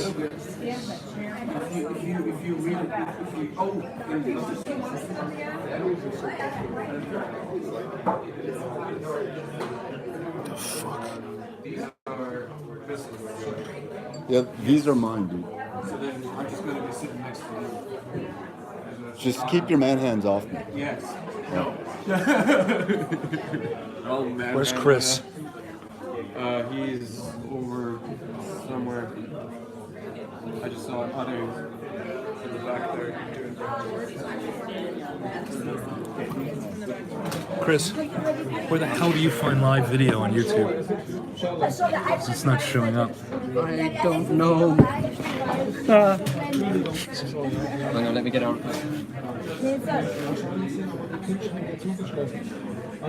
The fuck? Yeah, these are mine, dude. So then I'm just going to be sitting next to you. Just keep your man hands off me. Yes. No. Oh, man. Where's Chris? He's over somewhere. I just saw others in the back there. Chris, where the hell do you find live video on YouTube? It's not showing up. I don't know. Hang on, let me get on.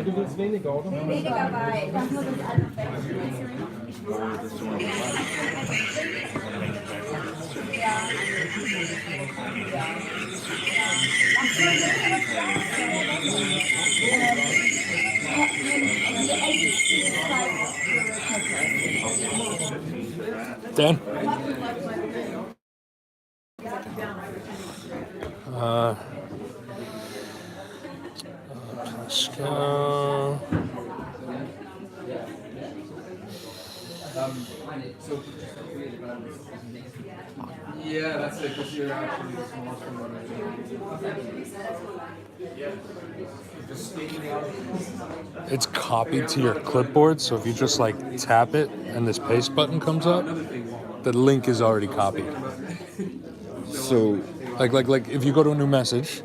Du willst weniger, oder? Weniger, weil das nur das Dan? Pascal. Yeah, that's it, because you're actually the smallest one. It's copied to your clipboard, so if you just like tap it and this paste button comes up, the link is already copied. So, Like if you go to a new message,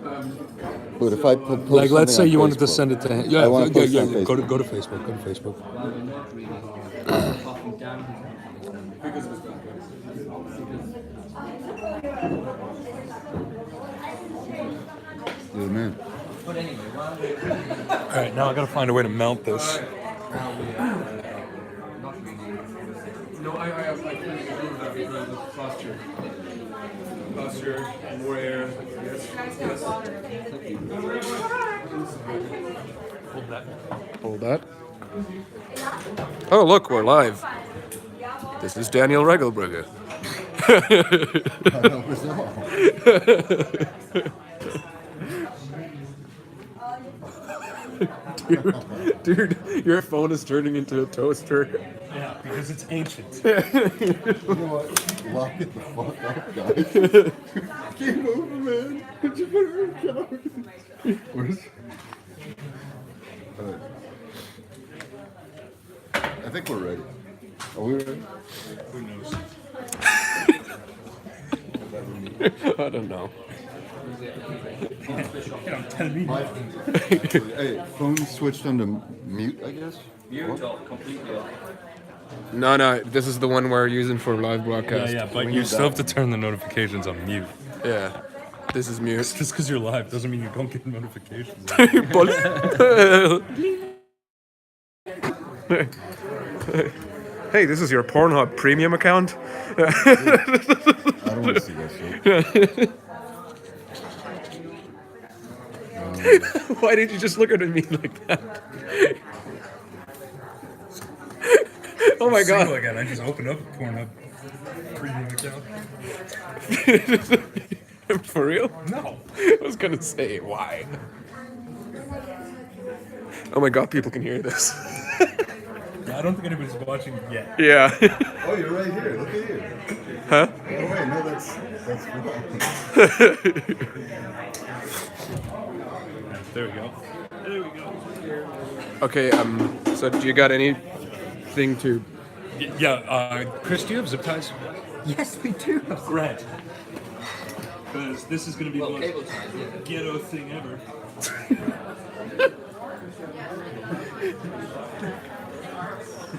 but if I post like let's say something you on wanted to Facebook, send it to him. I Yeah, wanna post it on Go to Facebook. Facebook. Go to Facebook. You're the man. All right, now I gotta find a way to mount this. No, I have like the posture. Posture, where, yes. Hold that. Oh, look, we're live. This is Daniel Regelbrugge. Dude, your phone is turning into a toaster. Yeah, because it's ancient. You know what? Lock it the fuck up, guys. Game over, man. Did you put her in charge? Where's... Alright. I think we're ready. Are we ready? Who knows? I don't know. Tell me. Hey, phone switched onto mute, I guess? Mute off completely. No, this is the one we're using for live broadcast. Yeah, but you still have to turn the notifications on mute. Yeah, this is mute. Just because you're live doesn't mean you don't get notifications. Hey, this is your Pornhub premium account? I don't want to see that shit. Why did you just look at me like that? Oh my god. Again, I just opened up a Pornhub premium account. For real? No. I was gonna say, why? Oh my god, people can hear this. I don't think anybody's watching yet. Yeah. Oh, you're right here. Look at you. Huh? Oh, wait, no, that's wrong. There we go. Okay, so do you got anything to... Yeah, Chris, do you have zip ties? Yes, we do. Great. Because this is going to be the most Cable ties, yeah. ghetto thing ever.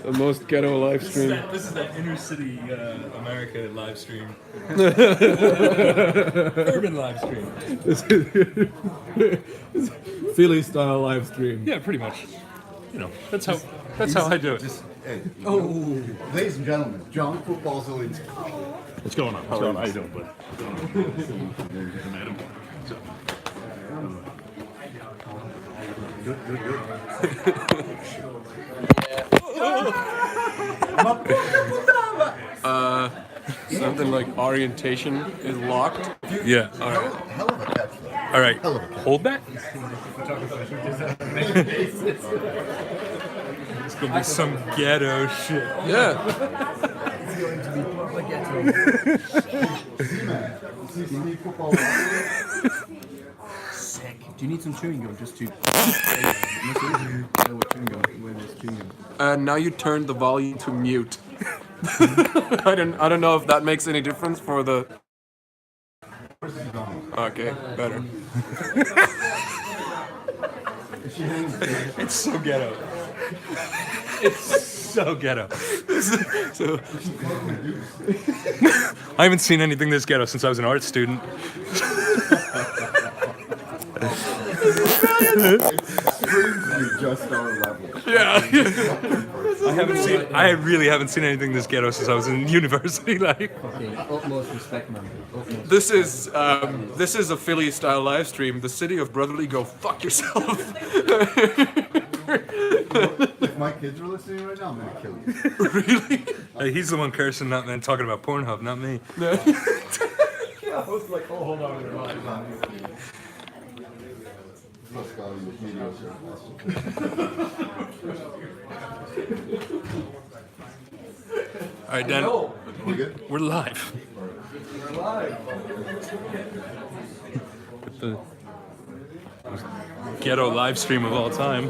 The most ghetto live stream. This is that inner city America live stream. Urban live stream. Philly style live stream. Yeah, pretty much. You know, that's how I do it. Hey, ladies and gentlemen, John Football's Elite. What's going on? What's going on? How you doing, bud? Good. Something like orientation is locked. Yeah. All right. Hell of a catch, though. All right. Hell of a catch. Hold that. It's gonna be some ghetto shit. Yeah. CCD football. Sick. Do you need some chewing gum just to... Now you turned the volume to mute. I don't know if that makes any difference for the. Okay, better. It's so ghetto. It's so ghetto. So I haven't seen anything this ghetto since I was an art student. Strangely just our level. yeah. I really haven't seen anything this ghetto since I was in university. Like, Okay, utmost respect, man. Utmost. This is a Philly style live stream. The city of brotherly, go fuck yourself. If my kids were listening right now, I'm gonna kill you. Really? hey, he's the one cursing, not man talking about Pornhub, not me. Plus, God, you media All right, Dan, We good? we're live. With the ghetto live stream of all time.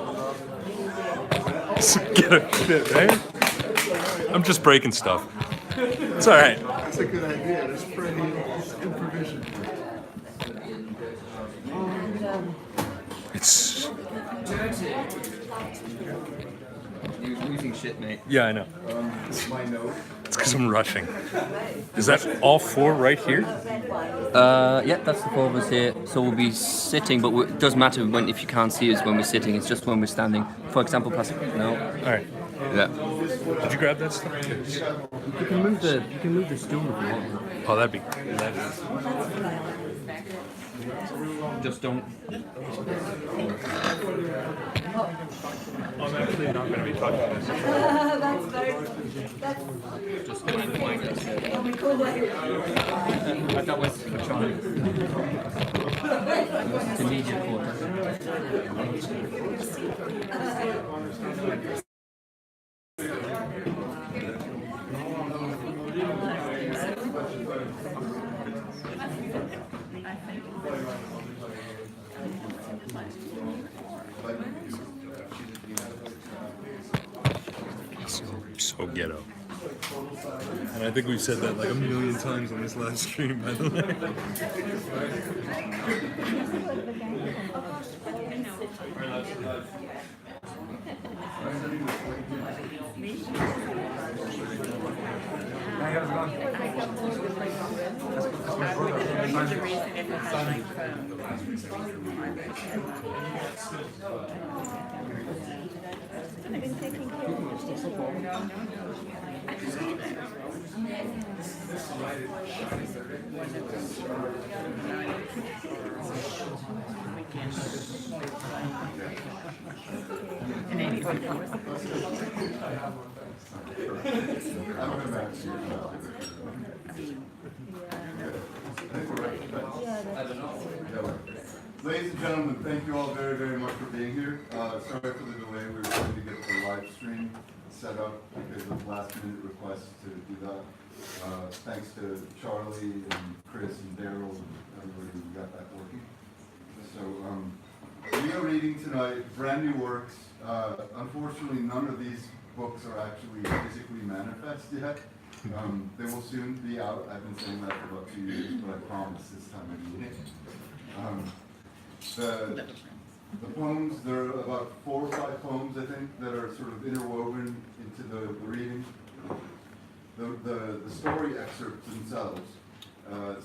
Some ghetto shit, right? I'm just breaking stuff. It's all right. That's a good idea. That's pretty improvisation. It's You're losing shit, mate. yeah, I know. My note. It's because I'm rushing. Is that all four right here? Yeah, that's the four of us here. So we'll be sitting, but it doesn't matter when if you can't see us when we're sitting. It's just when we're standing. For example, no. All right. Yeah. Did you grab that stuff? You can move the stool if you want. Oh, that'd be. Just don't. I'm actually not going to be touching this. Just don't mind us. That was for Charlie. It's a medium quarter. So ghetto. And I think we've said that like a million times on this live stream, by the way. Ladies and gentlemen, thank you all very, very much for being here. Sorry for the delay. We were trying to get the live stream set up because of last-minute requests to do that. Thanks to Charlie and Chris and Daryl and everybody who got that working. So we are reading tonight brand new works. Unfortunately, none of these books are actually physically manifest yet. They will soon be out. I've been saying that for about 2 years, but I promise this time I mean it. The poems, there are about 4 or 5 poems, I think, that are sort of interwoven into the reading. The story excerpts themselves.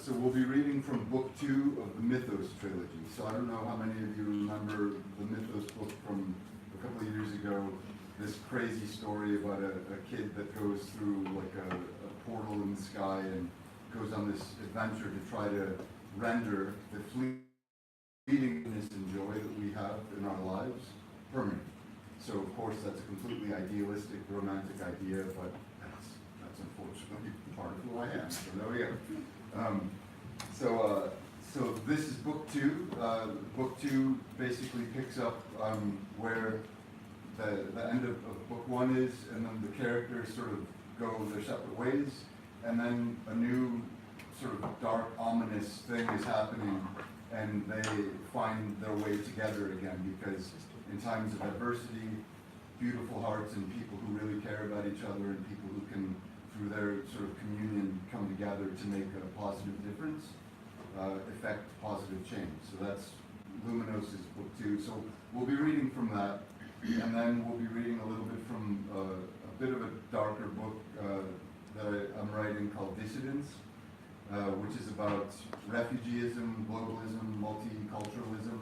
So we'll be reading from book 2 of the Mythos trilogy. So I don't know how many of you remember the Mythos book from a couple of years ago. This crazy story about a kid that goes through like a portal in the sky and goes on this adventure to try to render the fleetingness and joy that we have in our lives permanent. So of course that's a completely idealistic, romantic idea, but that's unfortunately part of who I am. So there we go. So this is book two. Book two basically picks up where the end of book one is, and then the characters sort of go their separate ways, and then a new sort of dark, ominous thing is happening, and they find their way together again, because in times of adversity, beautiful hearts and people who really care about each other and people who can, through their sort of communion, come together to make a positive difference, effect positive change. So that's Luminos is book two. So we'll be reading from that, and then we'll be reading a little bit from a bit of a darker book that I'm writing called Dissidence, which is about refugeeism, globalism, multiculturalism,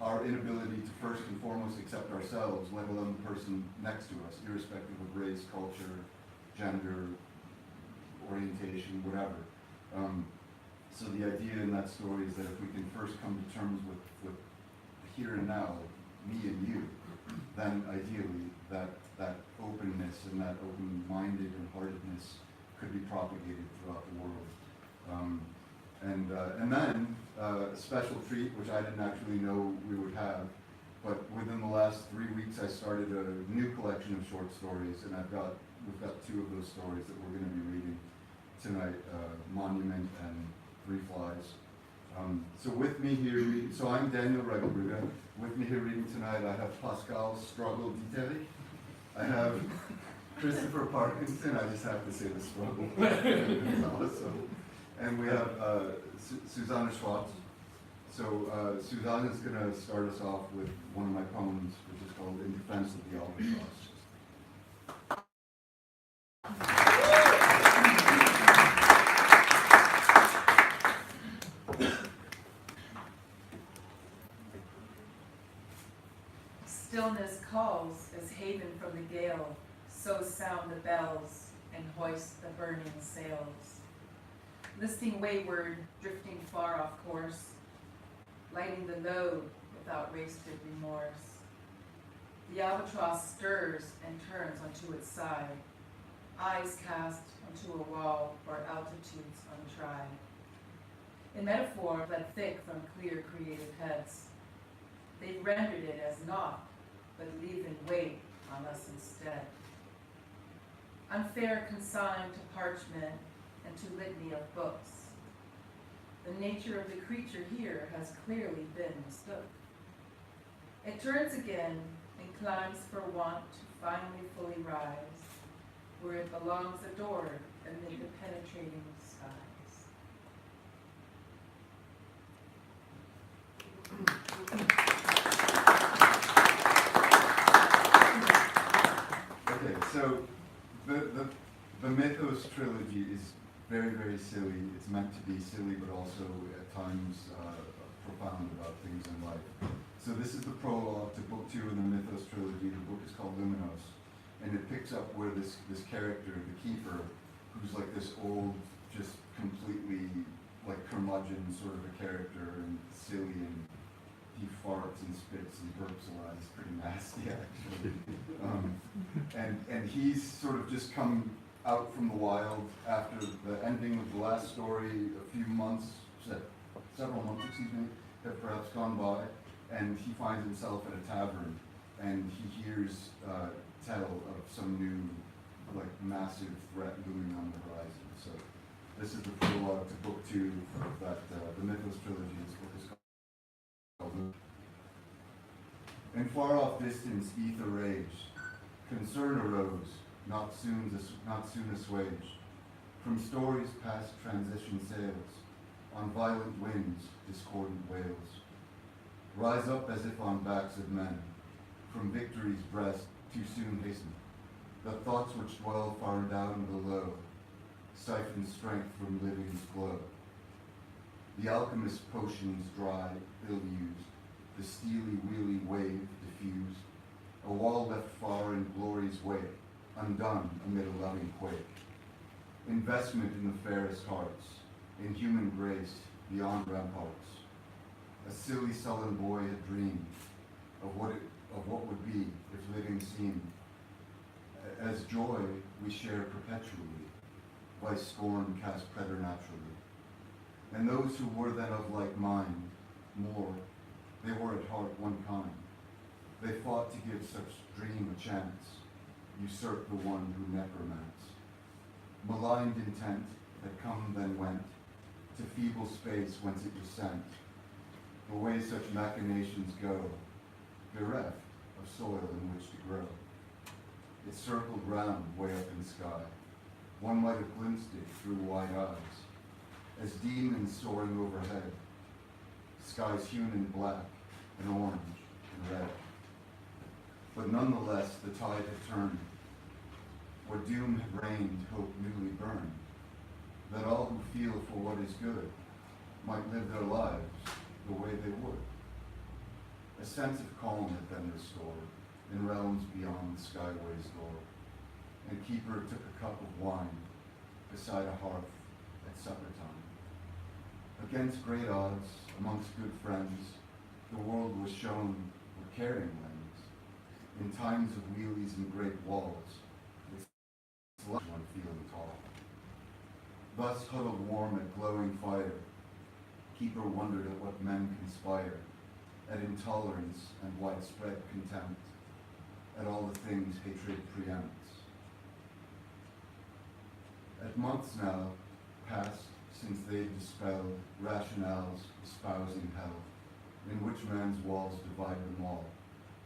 our inability to first and foremost accept ourselves, let alone the person next to us, irrespective of race, culture, gender, orientation, whatever. So the idea in that story is that if we can first come to terms with the here and now, me and you, then ideally that openness and that open-minded and heartedness could be propagated throughout the world. And then a special treat, which I didn't actually know we would have, but within the last 3 weeks I started a new collection of short stories, and we've got two of those stories that we're going to be reading tonight, Monument and Three Flies. So with me here, so I'm Daniel Regelbrugge. With me here reading tonight I have Pascal Struggle Dieterich. I have Christopher Parkinson, I just have to say the struggle. It's awesome. And we have Susanne Schwartz. So Susanne is going to start us off with one of my poems, which is called In Defense of the Albatross. Stillness calls as haven from the gale, so sound the bells and hoist the burning sails. Listing wayward, drifting far off course, lighting the load without wasted remorse. The albatross stirs and turns onto its side, eyes cast onto a wall where altitudes untried. In metaphor bled thick from clear creative heads, they've rendered it as naught, but leave in wait on us instead. Unfair consigned to parchment and to litany of books. The nature of the creature here has clearly been mistook. It turns again and climbs for want to finally fully rise, where it belongs adored amid the penetrating skies. Okay, so the Mythos trilogy is very, very silly. It's meant to be silly, but also at times profound about things in life. So this is the prologue to book two in the Mythos trilogy. The book is called Luminos, and it picks up where this character, the keeper, who's like this old, just completely like curmudgeon sort of a character, and silly, and he farts and spits and burps a lot. It's pretty nasty, actually. And he's sort of just come out from the wild after the ending of the last story. A few months, several months, have perhaps gone by, and he finds himself at a tavern, and he hears tell of some new, like, massive threat looming on the horizon. So this is the prologue to book two of that, the Mythos trilogy. This book is called. In far-off distance, ether raged. Concern arose, not soon assuaged. From stories past transition sails, on violent winds, discordant wails. Rise up as if on backs of men, from victory's breast too soon hasten. The thoughts which dwell far down below, siphon strength from living's glow. The alchemist's potions dry, ill-used, the steely wheeling wave diffused, a wall left far in glory's wake, undone amid a loving quake. Investment in the fairest hearts, in human grace beyond ramparts. A silly sullen boy had dreamed of what would be if living seemed. As joy we share perpetually, vice scorn cast preternaturally. And those who were then of like mind, more, they were at heart one kind. They fought to give such dream a chance, usurp the one who necromants. Maligned intent had come then went, to feeble space whence it was sent. The way such machinations go, bereft of soil in which to grow. It circled round way up in sky. One might have glimpsed it through wide eyes, as demons soaring overhead, skies hewn in black and orange and red. But nonetheless the tide had turned. Where doom had reigned, hope newly burned, that all who feel for what is good might live their lives the way they would. A sense of calm had been restored in realms beyond the skyway's door, and Keeper took a cup of wine beside a hearth at supper time. Against great odds, amongst good friends, the world was shown with caring lens. In times of wheelies and great walls, it's left one feeling tall. Thus huddled warm at glowing fire, Keeper wondered at what men conspire, at intolerance and widespread contempt, at all the things hatred preempts. At months now past since they dispelled rationales espousing hell, in which man's walls divide them all,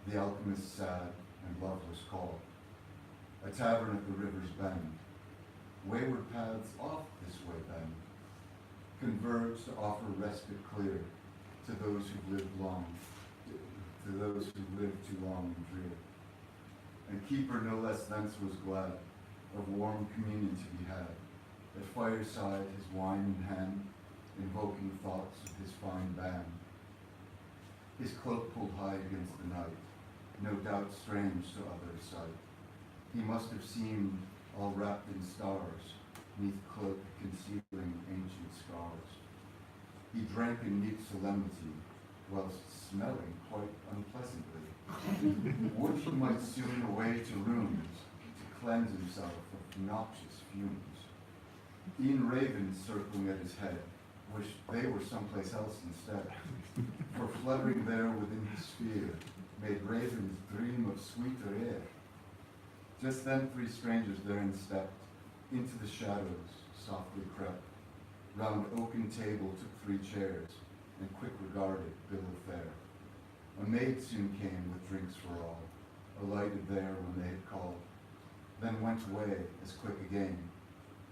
the alchemist's sad and loveless call. A tavern at the river's bend, wayward paths oft this way bend, converge to offer respite clear to those who've lived long, to those who've lived too long and drear. And Keeper no less thence was glad of warm communion to be had, at fireside his wine in hand, invoking thoughts of his fine band. His cloak pulled high against the night, no doubt strange to others' sight. He must have seemed all wrapped in stars, neath cloak concealing ancient scars. He drank in neat solemnity, whilst smelling quite unpleasantly. Would he might soon away to rooms, to cleanse himself of noxious fumes. E'en ravens circling at his head, wished they were someplace else instead. For fluttering there within his sphere, made ravens dream of sweeter air. Just then 3 strangers therein stepped, into the shadows softly crept. Round oaken table took 3 chairs, and quick regarded bill of fare. A maid soon came with drinks for all, alighted there when they had called, then went away as quick again,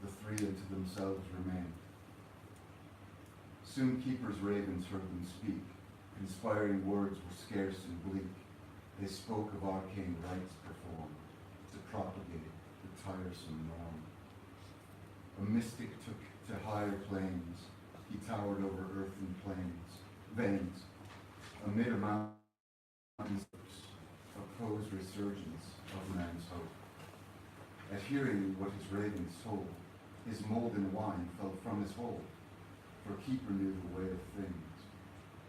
the 3 unto themselves remained. Soon Keeper's ravens heard them speak, conspiring words were scarce and bleak. They spoke of arcane rites performed, to propagate the tiresome norm. A mystic took to higher planes, he towered over earthen veins, amid a mountain's opposed resurgence of man's hope. At hearing what his ravens told, his molten wine fell from his hold, for Keeper knew the way of things,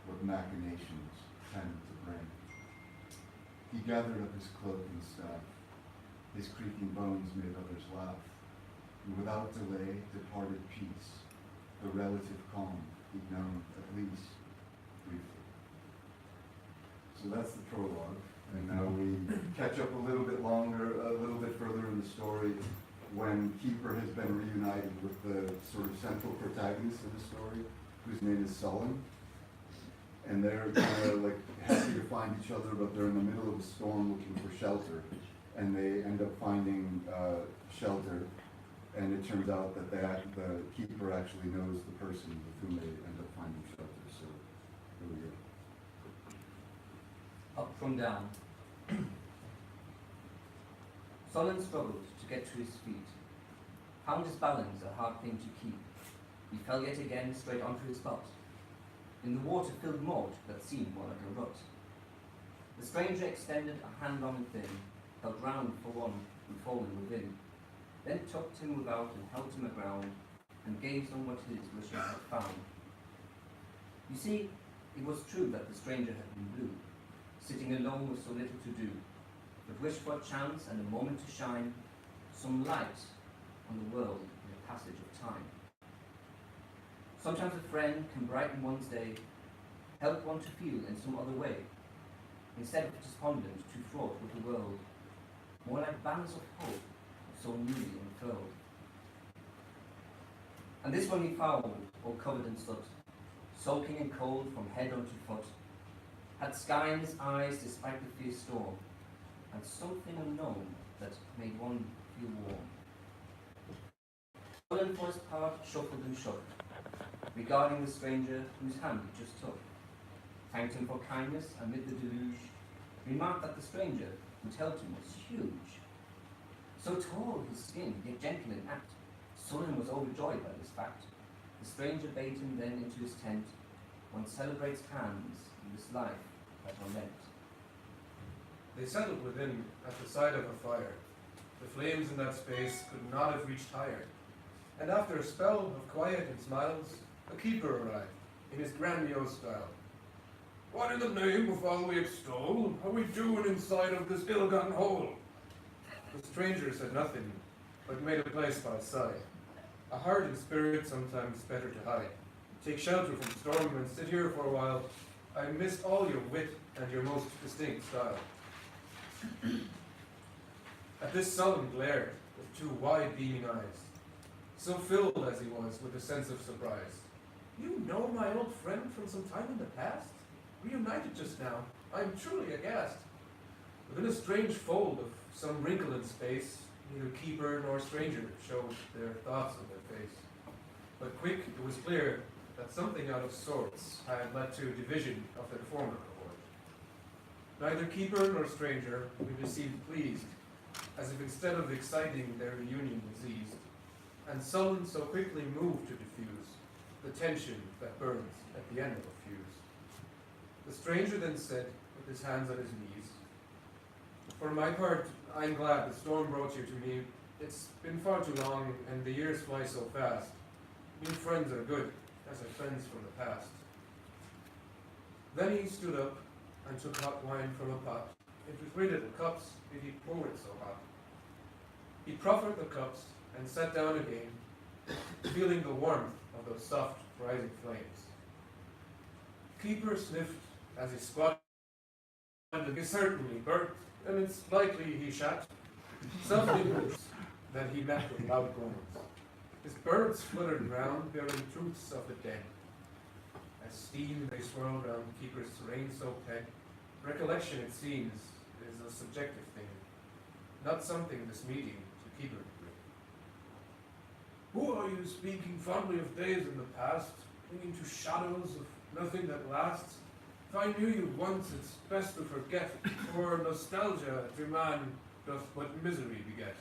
what machinations tend to bring. He gathered up his cloak and staff, his creaking bones made others laugh, and without delay departed peace, the relative calm he'd known at least briefly. So that's the prologue, and now we catch up a little bit further in the story when Keeper has been reunited with the sort of central protagonist of the story, whose name is Sullen. And they're kind of like happy to find each other, but they're in the middle of a storm looking for shelter. And they end up finding shelter, and it turns out that the Keeper actually knows the person with whom they end up finding shelter. So here we go. Up from down. Solon struggled to get to his feet. Found his balance a hard thing to keep. He fell yet again straight onto his butt, in the water-filled moat that seemed more like a rut. The stranger extended a hand long and thin, felt round for one who'd fallen within, then tucked him without and held him aground, and gazed on what his wishes had found. You see, it was true that the stranger had been blue, sitting alone with so little to do, but wished for a chance and a moment to shine some light on the world in a passage of time. Sometimes a friend can brighten one's day, help one to feel in some other way, instead of despondent, too fraught with the world, more like bands of hope, so newly unfurled. And this one he found, all covered in soot, soaking in cold from head unto foot, had sky in his eyes despite the fierce storm, and something unknown that made one feel warm. Sullen for his part shuffled and shook, regarding the stranger whose hand he just took, thanked him for kindness amid the deluge, remarked that the stranger who'd helped him was huge. So tall his skin, yet gentle in act, Sullen was overjoyed by this fact. The stranger bade him then into his tent. One celebrates hands in this life that are lent. They settled within at the side of a fire. The flames in that space could not have reached higher. And after a spell of quiet and smiles, a keeper arrived, in his grandiose style. "What in the name of all we extol are we doing inside of this ill-gotten hole?" The stranger said nothing, but made a place by his side. A heart and spirit sometimes better to hide. Take shelter from storm and sit here for a while. I missed all your wit and your most distinct style. At this sullen glare, with two wide beaming eyes, so filled as he was with a sense of surprise. "You know my old friend from some time in the past? Reunited just now, I am truly aghast." Within a strange fold of some wrinkle in space, neither keeper nor stranger showed their thoughts on their face. But quick it was clear that something out of sorts had led to division of their former cohort. Neither keeper nor stranger we received pleased, as if instead of exciting their reunion was eased, and Sullen so quickly moved to diffuse the tension that burns at the end of a fuse. The stranger then said, with his hands on his knees, "For my part, I'm glad the storm brought you to me. It's been far too long, and the years fly so fast. New friends are good, as are friends from the past." Then he stood up and took hot wine from a pot. Into 3 little cups did he pour it so hot. He proffered the cups and sat down again, feeling the warmth of those soft, rising flames. Keeper sniffed as he squatted. "He's certainly burnt, and it's likely he shat. Something that he met with loud groans. His birds fluttered round, bearing truths of the dead. As steam they swirled round Keeper's rain-soaked head. Recollection, it seems, is a subjective thing, not something this meeting to Keeper could bring. Who are you speaking fondly of days in the past, clinging to shadows of nothing that lasts? If I knew you once, it's best to forget, for nostalgia to man doth but misery beget."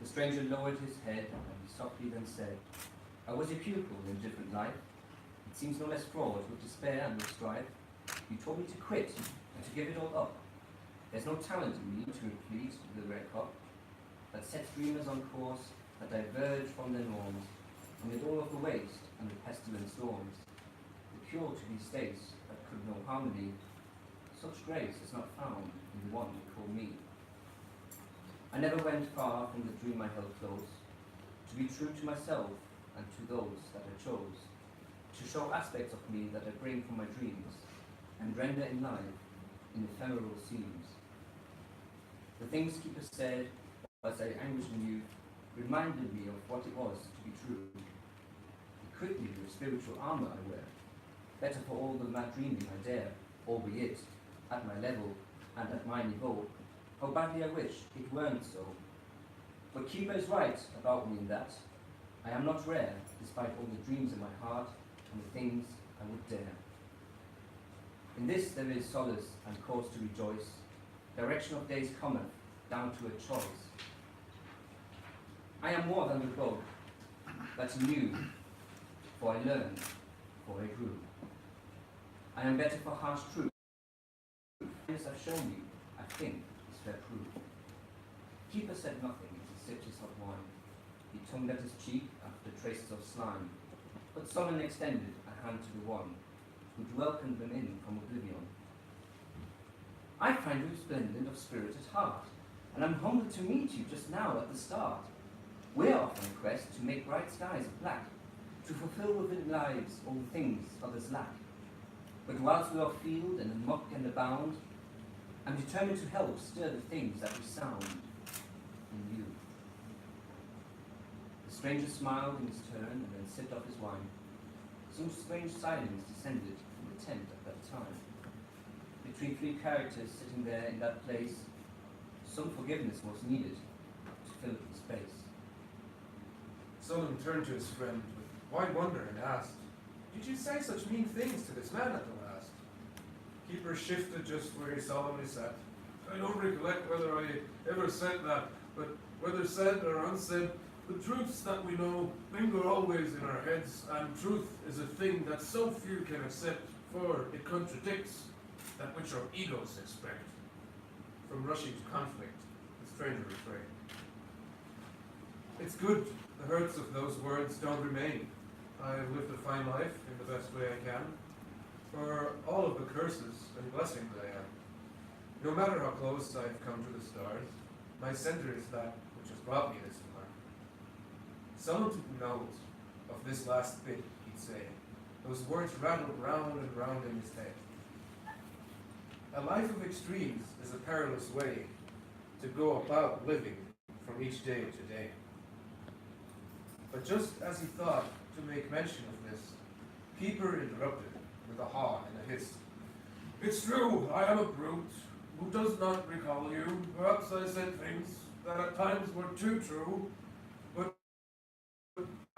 The stranger lowered his head and softly then said, "I was your pupil in a different life. It seems no less fraught with despair and with strife. You told me to quit and to give it all up. There's no talent in me to replete the red cup that sets dreamers on course that diverge from their norms, amid all of the waste and the pestilent storms. The cure to these states that could know harmony, such grace is not found in the one you call me. I never went far from the dream I held close, to be true to myself and to those that I chose, to show aspects of me that I bring from my dreams, and render in life in ephemeral scenes. The things Keeper said, as I anguished in youth, reminded me of what it was to be true. Equip me with spiritual armor I wear, better for all the mad dreaming I dare, albeit at my level and at my niveau. How badly I wish it weren't so. But Keeper is right about me in that I am not rare, despite all the dreams in my heart and the things I would dare. In this there is solace and cause to rejoice. Direction of days cometh down to a choice. I am more than the book that he knew, for I learned, for I grew. I am better for harsh truth. This I've shown you, I think, is fair proof. Keeper said nothing as he sipped his hot wine. He tongued at his cheek after traces of slime, but Solomon extended a hand to the one who'd welcomed them in from oblivion. I find you splendid of spirit at heart, and I'm humbled to meet you just now at the start. We're off on a quest to make bright skies of black, to fulfill within lives all the things others lack. But whilst we are field and muck and abound, I'm determined to help stir the things that resound in you. The stranger smiled in his turn and then sipped off his wine. Some strange silence descended from the tent at that time. Between three characters sitting there in that place, some forgiveness was needed to fill the space. Solon turned to his friend with wide wonder and asked, "Did you say such mean things to this man at the last?" Keeper shifted just where he solemnly sat. "I don't recollect whether I ever said that, but whether said or unsaid, the truths that we know linger always in our heads, and truth is a thing that so few can accept, for it contradicts that which our egos expect." From rushing to conflict, the stranger refrained. "It's good the hurts of those words don't remain. I have lived a fine life in the best way I can, for all of the curses and blessings I am. No matter how close I have come to the stars, my center is that which has brought me this far." Someone took note of this last bit, he'd say. Those words rattled round and round in his head. A life of extremes is a perilous way to go about living from each day to day. But just as he thought to make mention of this, Keeper interrupted with a haw and a hiss. "It's true, I am a brute who does not recall you. Perhaps I said things that at times were too true, but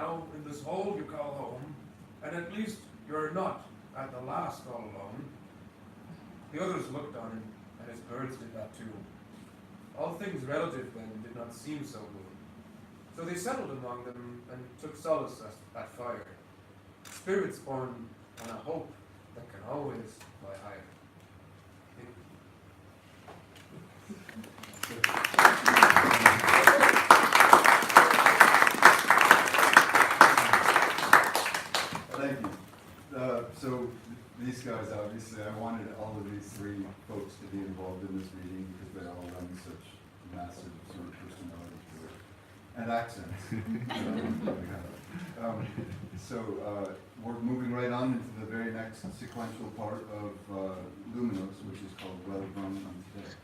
now in this hole you call home, and at least you're not at the last all alone." The others looked on him, and his birds did that too. All things relative then did not seem so good. So they settled among them and took solace at fire. Spirits born on a hope that can always fly higher. Thank you. So these guys, obviously, I wanted all of these three folks to be involved in this reading because they all lend such massive sort of personality to it. And accents. So we're moving right on into the very next sequential part of Luminos, which is called Regelbrugge today.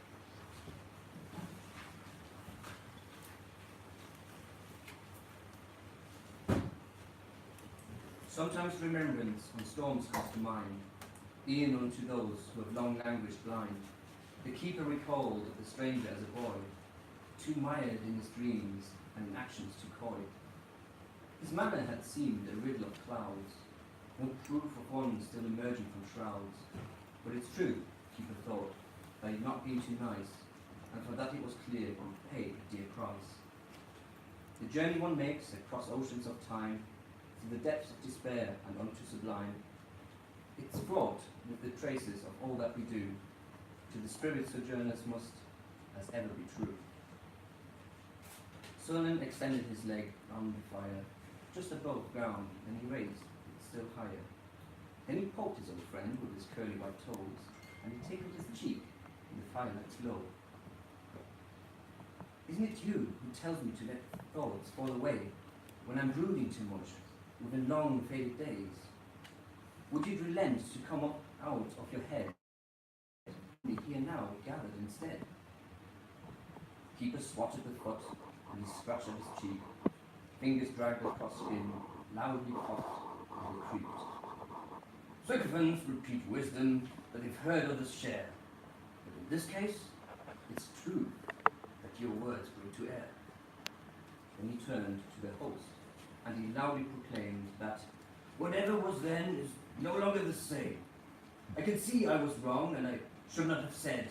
Sometimes remembrance when storms comes to mind, e'en unto those who have long languished blind. The keeper recalled the stranger as a boy, too mired in his dreams and in actions too coy. His manner had seemed a riddle of clouds, no proof of one still emerging from shrouds. But it's true, keeper thought, that he'd not been too nice, and for that it was clear he paid a dear price. The journey one makes across oceans of time, to the depths of despair and unto sublime, it's fraught with the traces of all that we do. To the spirit sojourners must as ever be true. Solon extended his leg round the fire, just above ground, and he raised it still higher. Then he poked his old friend with his curly white toes, and he tickled his cheek in the firelight's glow. "Isn't it you who tells me to let thoughts fall away when I'm brooding too much within long faded days? Would you relent to come up out of your head, here now gathered instead?" Keeper swatted the foot, and he scratched at his cheek. Fingers dragged across skin, loudly coughed, and creaked. "Sycophants repeat wisdom that they've heard others share. But in this case, it's true that your words bring to air." Then he turned to the host, and he loudly proclaimed that whatever was then is no longer the same. I can see I was wrong, and I should not have said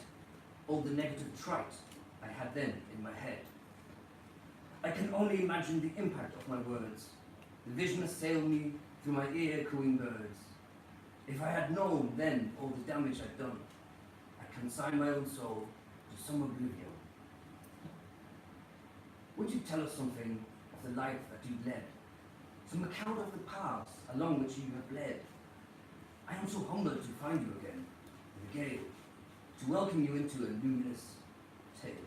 all the negative trite I had then in my head. I can only imagine the impact of my words. The vision assailed me through my ear cooing birds. If I had known then all the damage I'd done, I'd consign my own soul to some oblivion. Would you tell us something of the life that you led? Some account of the paths along which you have led? I am so humbled to find you again, in the gale, to welcome you into a luminous tale.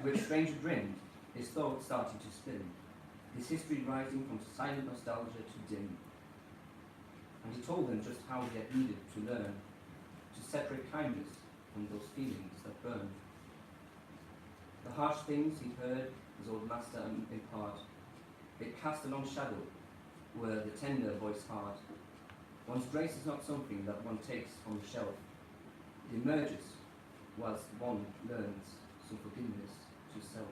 At which Stranger grinned, his thoughts starting to spin, his history rising from silent nostalgia to dim. And he told them just how he had needed to learn to separate kindness from those feelings that burn. The harsh things he heard his old master impart, it cast a long shadow where the tender voice hard. One's grace is not something that one takes from the shelf. It emerges whilst one learns some forgiveness to self.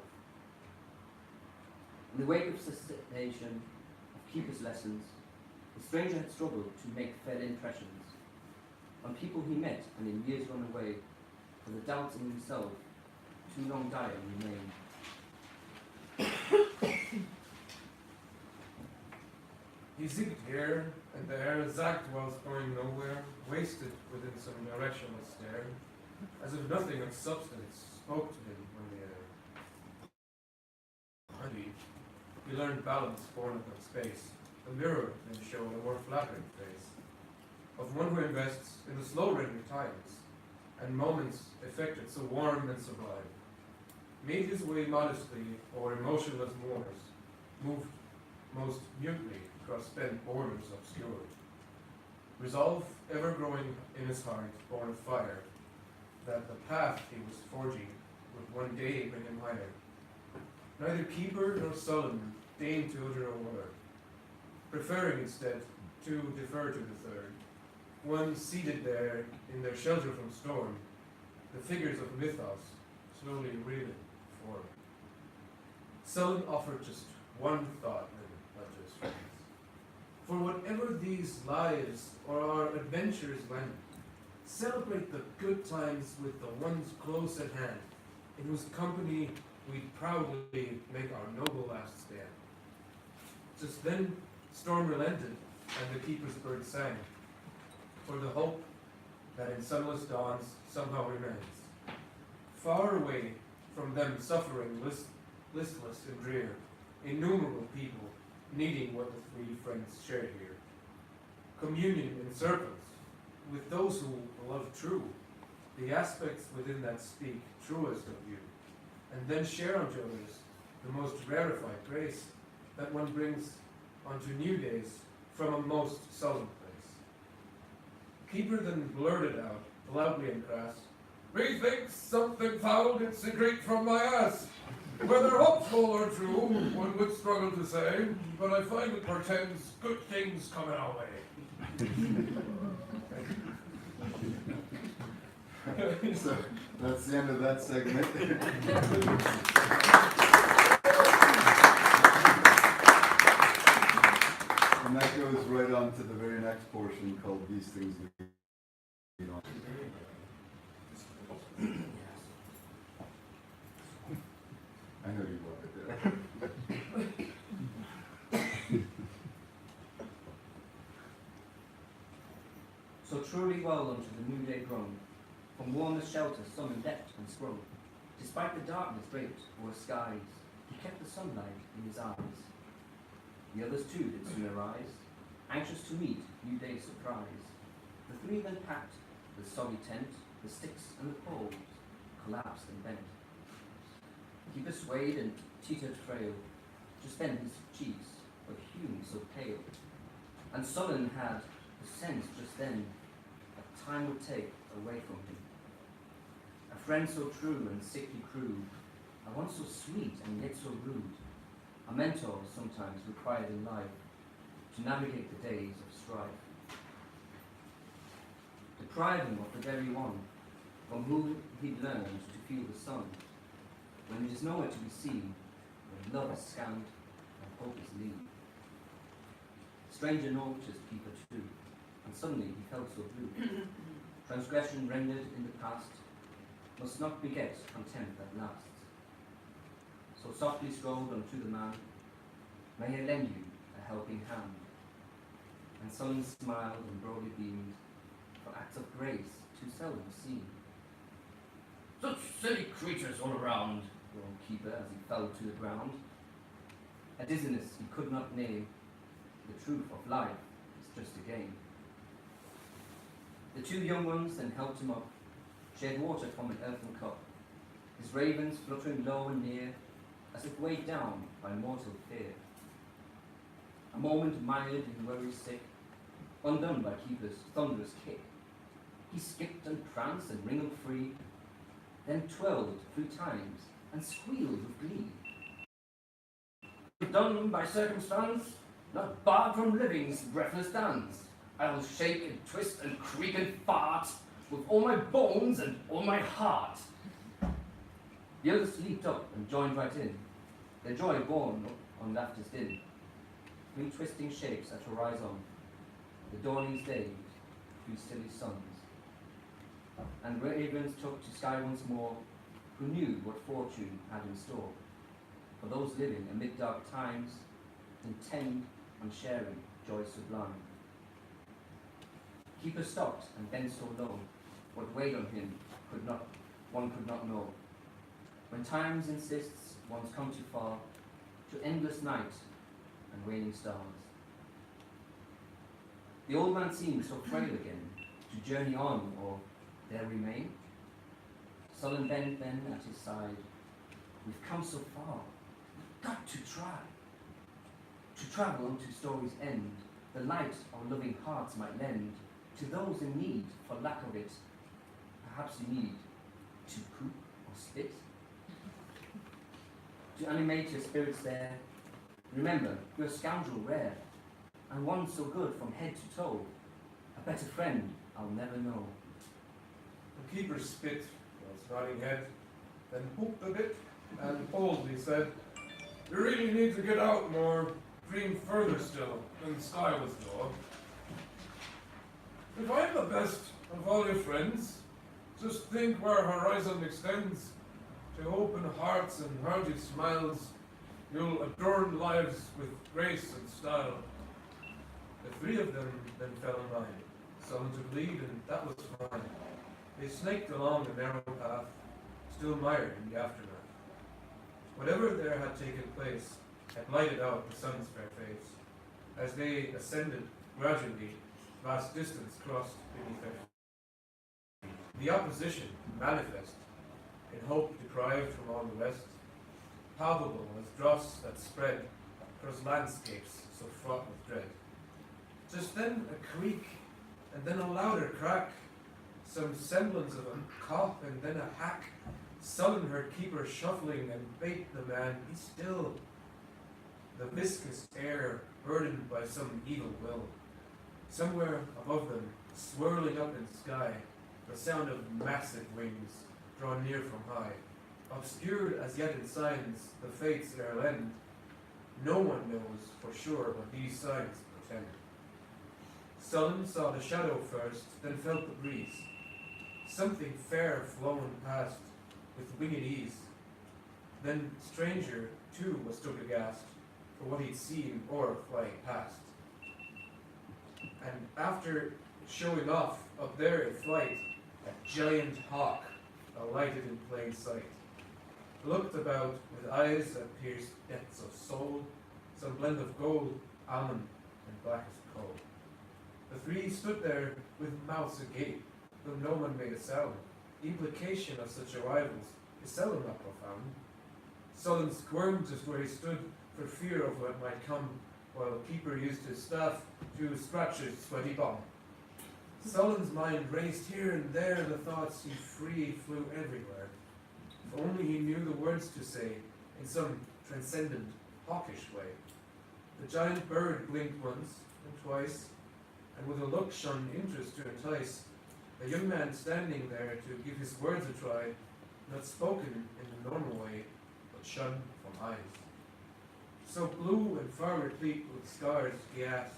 In the wake of cessation of keeper's lessons, the stranger had struggled to make fair impressions on people he met and in years run away, for the doubts in himself too long dire remained. He zigged here and there, zagged whilst going nowhere, wasted within some directionless stare, as if nothing of substance spoke to him when the air. Honey, he learned balance born upon space. The mirror then showed a more flattering face of one who invests in the slow rhythmic times and moments affected so warm and sublime. Made his way modestly o'er emotionless moors, moved most mutely across spent borders obscured. Resolve ever growing in his heart, born of fire, that the path he was forging would one day bring him higher. Neither keeper nor sullen deigned to utter a word, preferring instead to defer to the third. One seated there in their shelter from storm, the figures of mythos slowly reeling form. Sullen offered just one thought then, not just friends. For whatever these lives or our adventures lend, celebrate the good times with the ones close at hand, in whose company we proudly make our noble last stand. Just then storm relented, and the keeper's bird sang, for the hope that in sunless dawns somehow remains. Far away from them suffering, listless and drear, innumerable people needing what the three friends shared here. Communion in circles with those who love true, the aspects within that speak truest of you, and then share unto others the most rarefied grace that one brings unto new days from a most solemn place. Keeper then blurted out, loudly and crass, "Methinks something foul did secrete from my ass. Whether hopeful or true, one would struggle to say, but I find it portends good things coming our way." So that's the end of that segment. And that goes right on to the very next portion called These Things We Don't. I know you love it there. So truly well unto the new day grown, from warmest shelter sun and leapt and scrolled. Despite the darkness draped o'er skies, he kept the sunlight in his eyes. The others too did soon arise, anxious to meet new day's surprise. The three then packed the soggy tent, the sticks and the poles collapsed and bent. Keeper swayed and teetered frail, just then his cheeks were hewn so pale, and sullen had the sense just then that time would take away from him. A friend so true and sickly crude, a one so sweet and yet so rude, a mentor sometimes required in life to navigate the days of strife. Deprive him of the very one from whom he'd learned to feel the sun, when it is nowhere to be seen, when love is scant and hope is lean. Stranger noticed keeper too, and suddenly he felt so blue. Transgression rendered in the past must not beget contempt that lasts. So softly strolled unto the man, may I lend you a helping hand? And sullen smiled and broadly beamed, for acts of grace too seldom seen. Such silly creatures all around, groaned keeper as he fell to the ground. A dizziness he could not name, the truth of life is just a game. The two young ones then helped him up, shared water from an earthen cup. his ravens fluttering low and near, as if weighed down by mortal fear. A moment mired in worry sick, undone by keeper's thunderous kick, he skipped and pranced and wriggled free, then twirled 3 times and squealed with glee. Done by circumstance, not barred from living's breathless dance, I'll shake and twist and creak and fart with all my bones and all my heart. The others leaped up and joined right in, their joy borne on laughter's din. 3 twisting shapes at horizon, the dawning's day, 3 silly suns. And ravens took to sky once more, who knew what fortune had in store for those living amid dark times, intent on sharing joy sublime. Keeper stopped and bent so low, what weighed on him one could not know. When times insists one's come too far, to endless night and waning stars. The old man seemed so frail again, to journey on or there remain. Sullen bent then at his side, we've come so far, we've got to try. To travel unto story's end, the light our loving hearts might lend to those in need, for lack of it. Perhaps you need to poop or spit. To animate your spirits there, remember you're a scoundrel rare, and one so good from head to toe, a better friend I'll never know. The keeper spit whilst nodding head, then pooped a bit, and boldly said, "You really need to get out more, dream further still, than the sky was low. If I'm the best of all your friends, just think where horizon extends, to open hearts and hearty smiles, you'll adorn lives with grace and style." The 3 of them then fell in line, sullen to bleed, and that was fine. They snaked along the narrow path, still mired in the aftermath. Whatever there had taken place had lighted out the sun's fair face. As they ascended gradually, vast distance crossed beneath their feet. The opposition manifest, in hope deprived from all the rest, palpable as dross that spread across landscapes so fraught with dread. Just then a creak, and then a louder crack, some semblance of a cough, and then a hack. Sullen her keeper shuffling, and bade the man be still. The viscous air burdened by some evil will. Somewhere above them, swirling up in sky, the sound of massive wings drawn near from high. Obscured as yet in signs, the fates ere lend. No one knows for sure what these signs portend. Sullen saw the shadow first, then felt the breeze. Something fair flown past with winged ease. Then stranger, too, was struck aghast for what he'd seen or flying past. And after showing off up there in flight, a giant hawk alighted in plain sight. Looked about with eyes that pierced depths of soul, some blend of gold, almond, and blackest coal. The 3 stood there with mouths agape, though no one made a sound. The implication of such arrivals is seldom not profound. Sullen squirmed just where he stood for fear of what might come, while the keeper used his staff to scratch his sweaty bum. Sullen's mind raced here and there, the thoughts he free flew everywhere. If only he knew the words to say in some transcendent, hawkish way. The giant bird blinked once and twice, and with a look shone interest to entice. The young man standing there to give his words a try, not spoken in the normal way, but shunned from eyes. So blue and far replete with scars, he asked,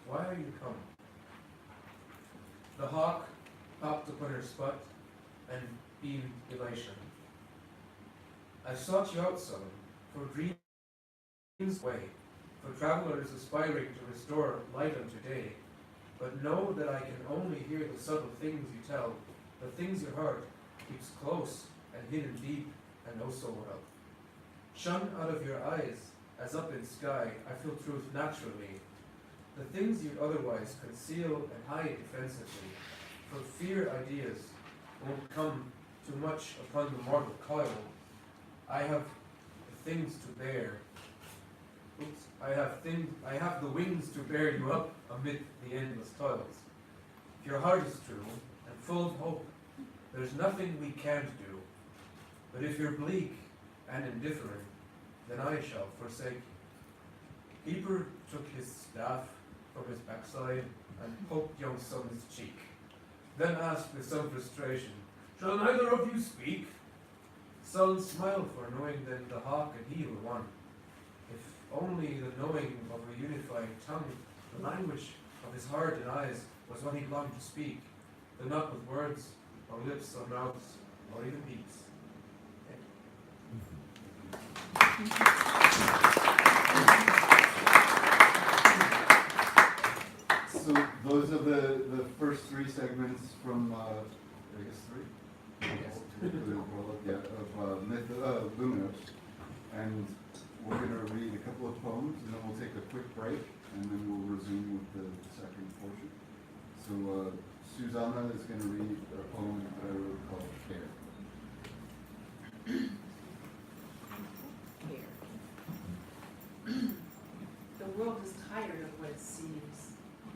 "Why are you come?" The hawk popped upon her spot and beamed elation. "I sought you out, son, for dreams way, for travelers aspiring to restore light unto day. But know that I can only hear the subtle things you tell, the things your heart keeps close and hidden deep and oh so well. Shun out of your eyes, as up in sky I feel truth naturally. The things you'd otherwise conceal and hide defensively, for fear ideas won't come too much upon the mortal coil. I have the things to bear. Oops. I have the wings to bear you up amid the endless toils. If your heart is true and full of hope, there's nothing we can't do. But if you're bleak and indifferent, then I shall forsake you. Keeper took his staff from his backside and poked young Son's cheek, then asked with some frustration, "Shall neither of you speak?" Son smiled, for knowing that the hawk and he were one. If only the knowing of a unified tongue, the language of his heart and eyes, was what he longed to speak, though not with words, or lips, or mouths, or even beaks. So those are the first three segments from, I guess three? Yes. Of Luminos. And we're going to read a couple of poems, and then we'll take a quick break, and then we'll resume with the second portion. So Susanna is going to read a poem that I wrote called Care. The world is tired of what it seems,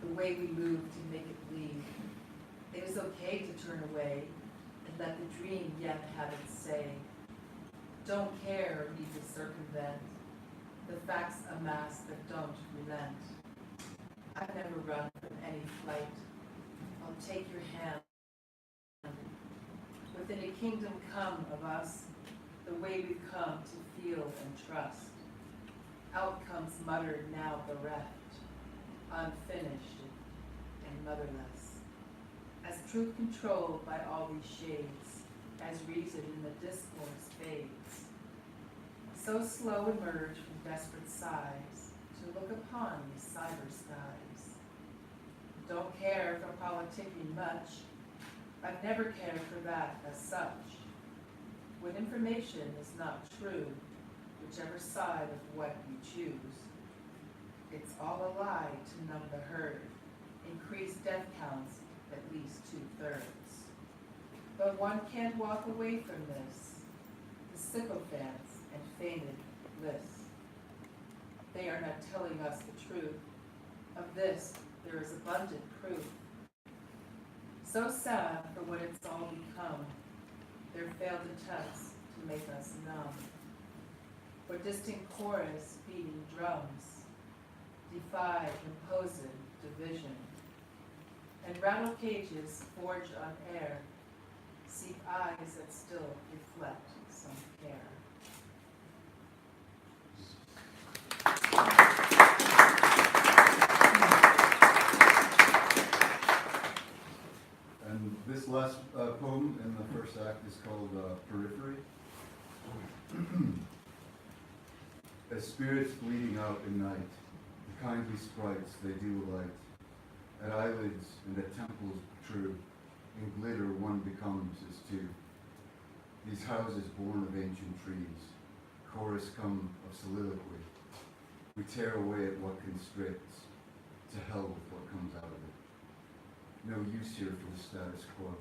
the way we move to make it bleed. It is okay to turn away and let the dream yet have its say. Don't care or need to circumvent the facts amass that don't relent. I've never run from any flight. I'll take your hand. Within a kingdom come of us, the way we've come to feel and trust. Outcomes muttered, now bereft, unfinished and motherless. As truth controlled by all these shades, as reason in the discourse fades. So slow emerge from desperate sighs to look upon these cyber skies. Don't care for politicking much. I've never cared for that as such. When information is not true, whichever side of what you choose, it's all a lie to numb the herd, increase death counts at least 2/3. But one can't walk away from this, the sycophants and fainted bliss. They are not telling us the truth. Of this, there is abundant proof. So sad for what it's all become, their failed attempts to make us numb. For distant chorus beating drums, defy imposed division. And rattle cages forged on air, seek eyes that still reflect some care. And this last poem in the first act is called Periphery. As spirits bleeding out in night, the kindly sprites they do alight. At eyelids and at temples true, in glitter one becomes as two. These houses born of ancient trees, chorus come of soliloquy. We tear away at what constricts, to hell with what comes out of it. No use here for the status quo,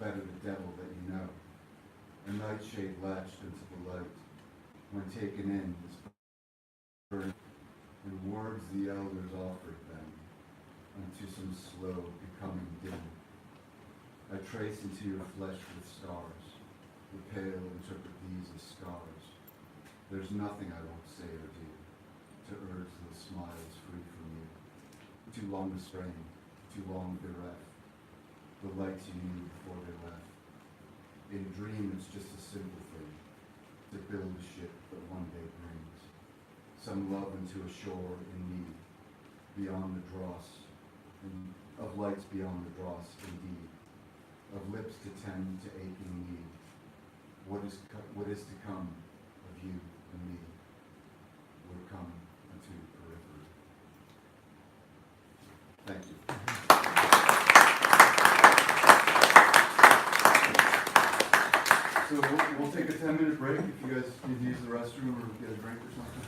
better the devil that you know. A nightshade latched into the light, when taken in is burned, and words the elders offered them, unto some slow becoming dim. I trace into your flesh with stars, the pale interpret these as scars. There's nothing I won't say or do, to urge those smiles free from you. Too long restrained, too long bereft, the lights you knew before they left. In dream it's just a simple thing, to build a ship that one day brings some love into a shore in need, beyond the dross, of lights beyond the dross indeed, of lips to tend to aching need. What is to come of you and me, will come unto periphery. Thank you. So we'll take a 10-minute break if you guys need to use the restroom or get a drink or something.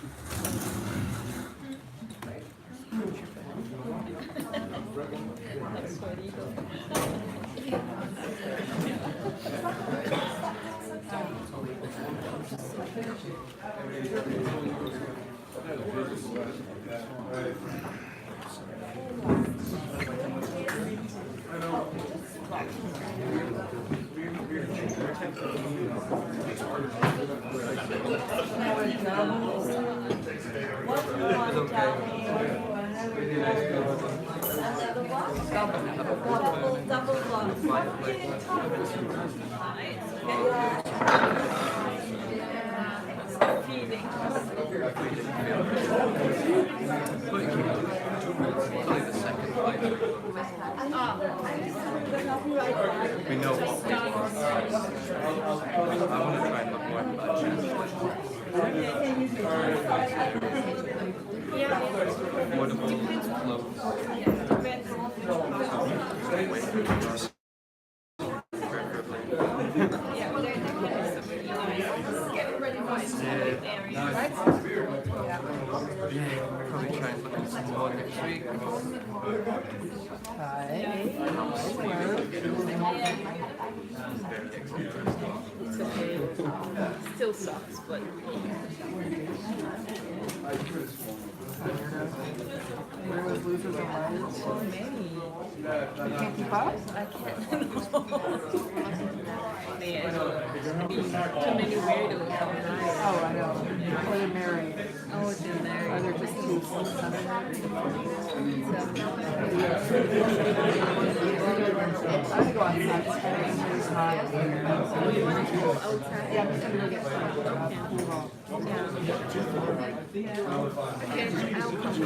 We know what we want. I want to try and look more at that what about probably try and look at some more next week. Still sucks, but Where was losers and liars? so many. You can't keep up? I can't. Man, too many weirdos. Oh, I know. Or they're married. Oh, it's in there. Or they're just too I would go outside. It's hot. Oh, you want to go outside? Yeah, I'm just gonna go get some cool off. Yeah. I'll come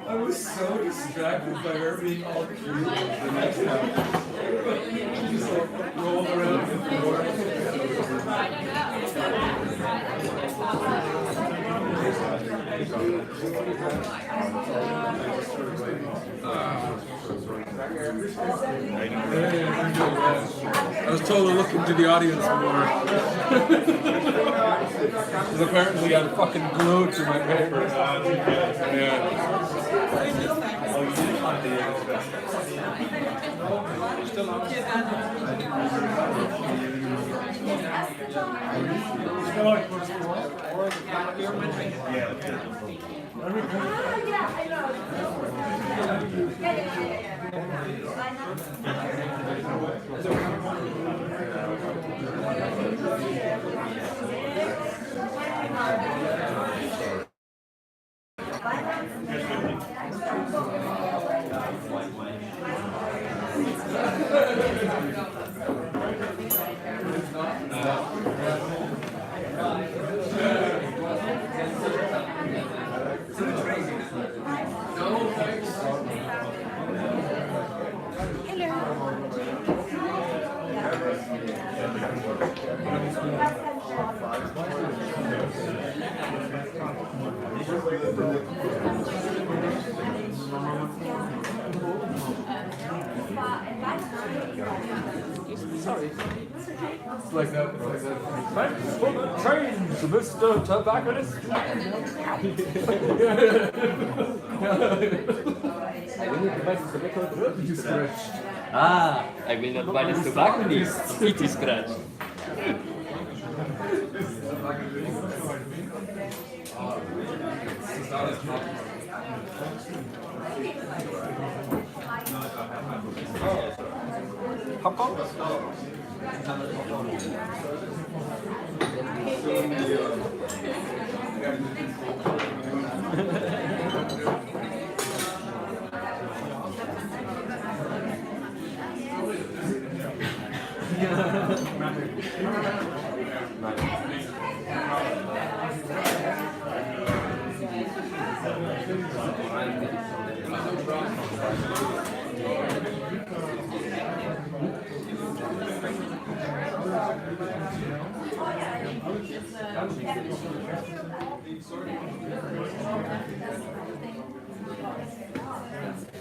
I was so distracted by her being all cute the next time. Just like rolled around the floor. I was told to look into the audience more. Because apparently I'm fucking glued to my paper. Yeah. It's like that. Thanks for the change, Mr. Tobacconist. Ah, I will not buy this tobacconist. It is scratch.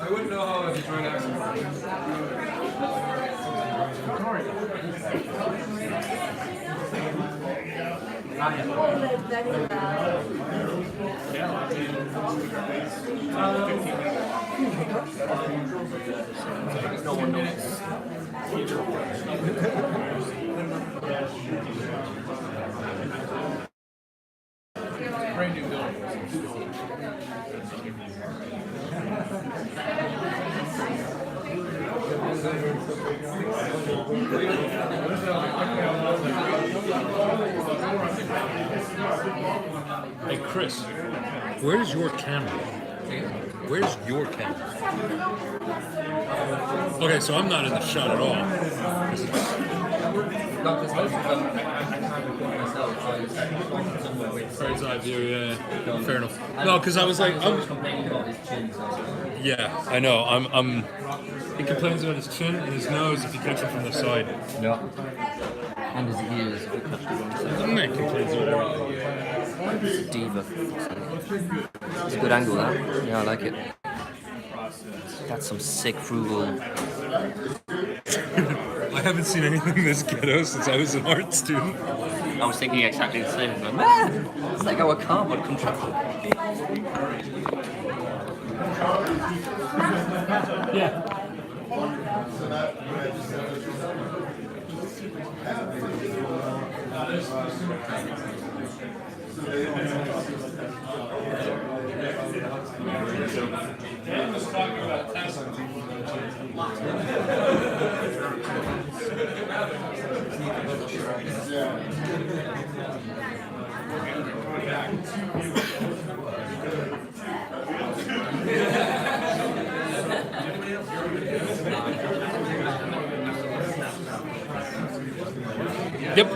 I wouldn't know how a Detroit accent works. No one knows. Hey Chris, where's your camera? Where's your camera? Okay, so I'm not in the shot at all. Not just I can't record myself, so I just somewhere with Bird's eye view, yeah. Fair enough. No, because I was like, always complaining about his chin, so yeah, I know. He complains about his chin and his nose if you catch it from the side. yeah. And his ears if you touch the wrong side. And he complains about everything. It's a diva. It's a good angle, huh? Yeah, I like it. That's some sick frugal. I haven't seen anything this ghetto since I was an art student. I was thinking exactly the same. But man, it's like our cardboard contraption. Yeah. Yep.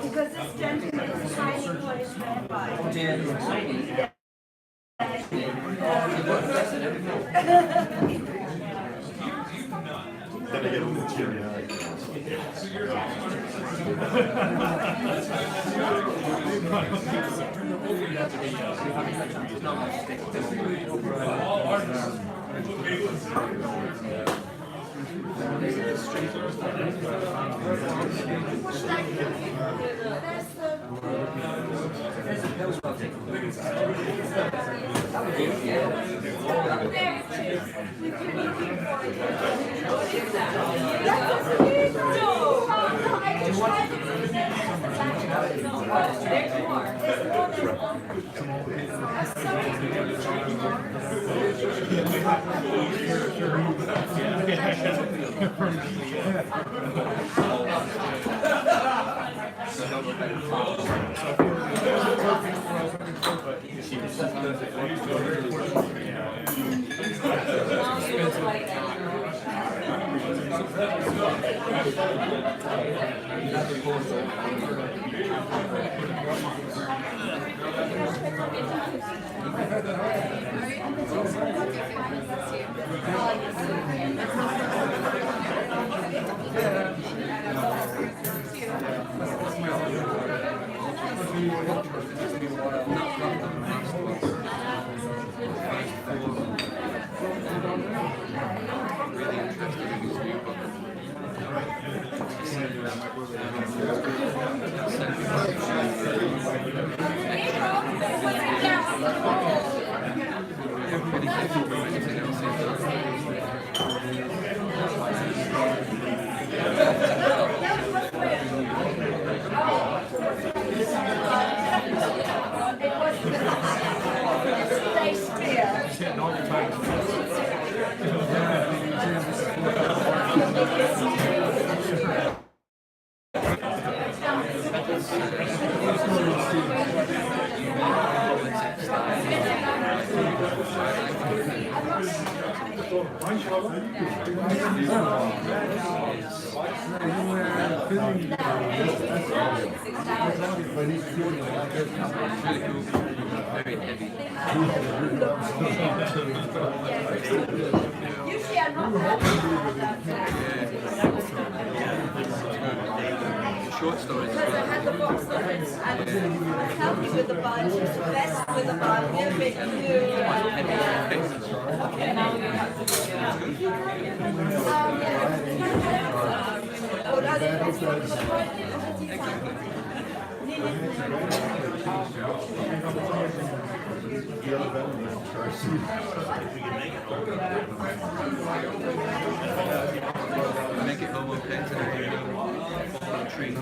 Because this gentleman is hiding what is meant by. All artists. Usually I'm not Short stories. because I had the box of it and help me with the bunch, best with the bunch, a little bit new. Okay, now we have to do Make it low okay today. Fall on a tree.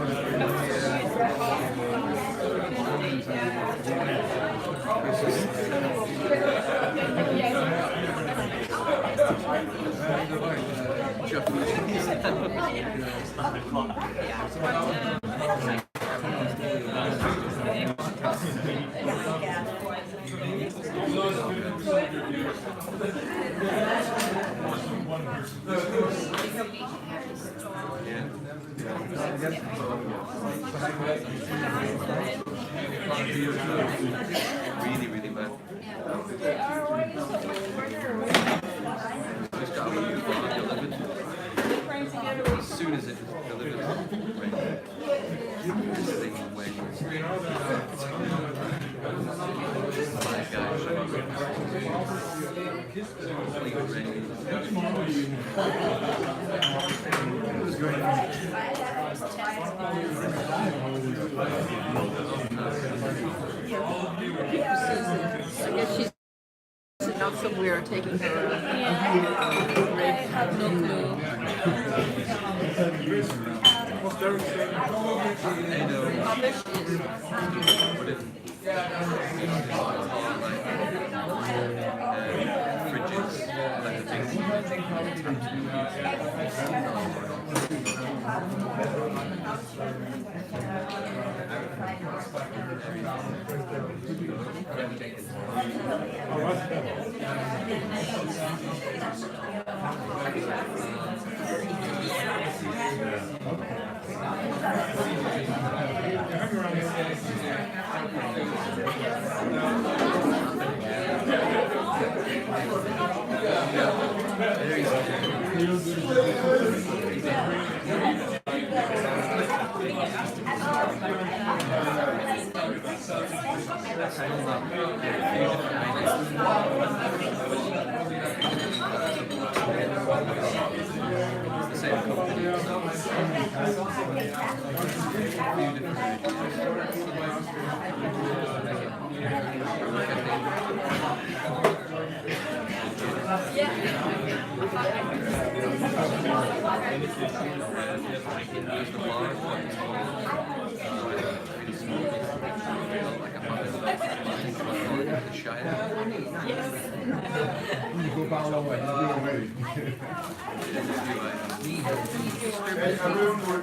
Really, really bad. Just got a new bar delivered. As soon as it was delivered, this thing weighs. My gosh. Complete range. It was great. I guess she's not somewhere taking her. I have no clue. The same company. Hey, everyone,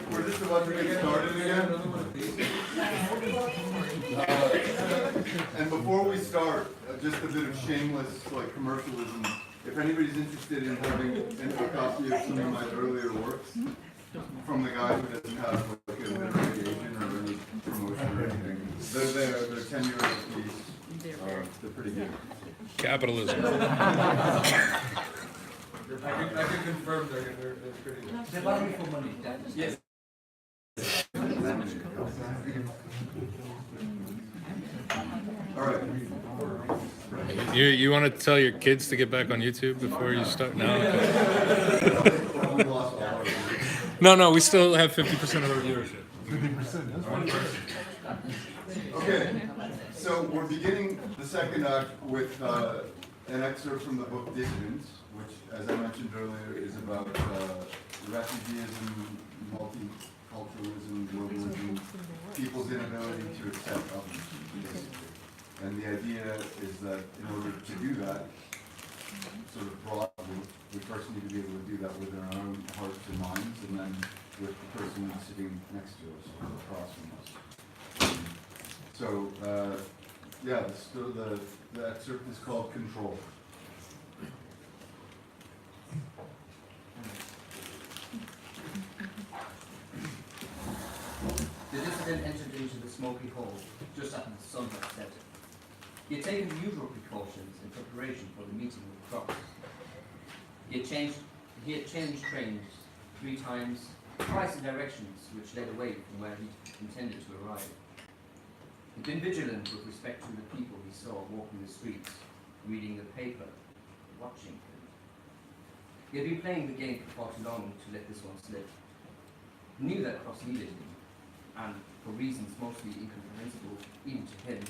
we're just about to get started again. And before we start, just a bit of shameless commercialism. If anybody's interested in having a copy of some of my earlier works from the guy who doesn't have a literary agent or any promotion or anything, they're there. They're 10 euros a piece. They're pretty good. Capitalism. I can confirm they're pretty good. They're value for money, definitely. Yes. All right. You want to tell your kids to get back on YouTube before you start? No. We lost all our No, we still have 50% of our viewership. 50%, that's one person. Okay, so we're beginning the second act with an excerpt from the book Dissidence, which, as I mentioned earlier, is about refugeeism, multiculturalism, globalism, people's inability to accept others, basically. And the idea is that in order to do that, sort of broadly, we first need to be able to do that within our own hearts and minds, and then with the person sitting next to us or across from us. So, yeah, the excerpt is called Control. The dissident entered into the smoky hall just after the sun had set. He had taken the usual precautions in preparation for the meeting with Cross. He had changed trains 3 times, twice in directions which led away from where he intended to arrive. He'd been vigilant with respect to the people he saw walking the streets, reading the paper, watching him. He had been playing the game for far too long to let this one slip. He knew that Cross needed him, and for reasons mostly incomprehensible even to him,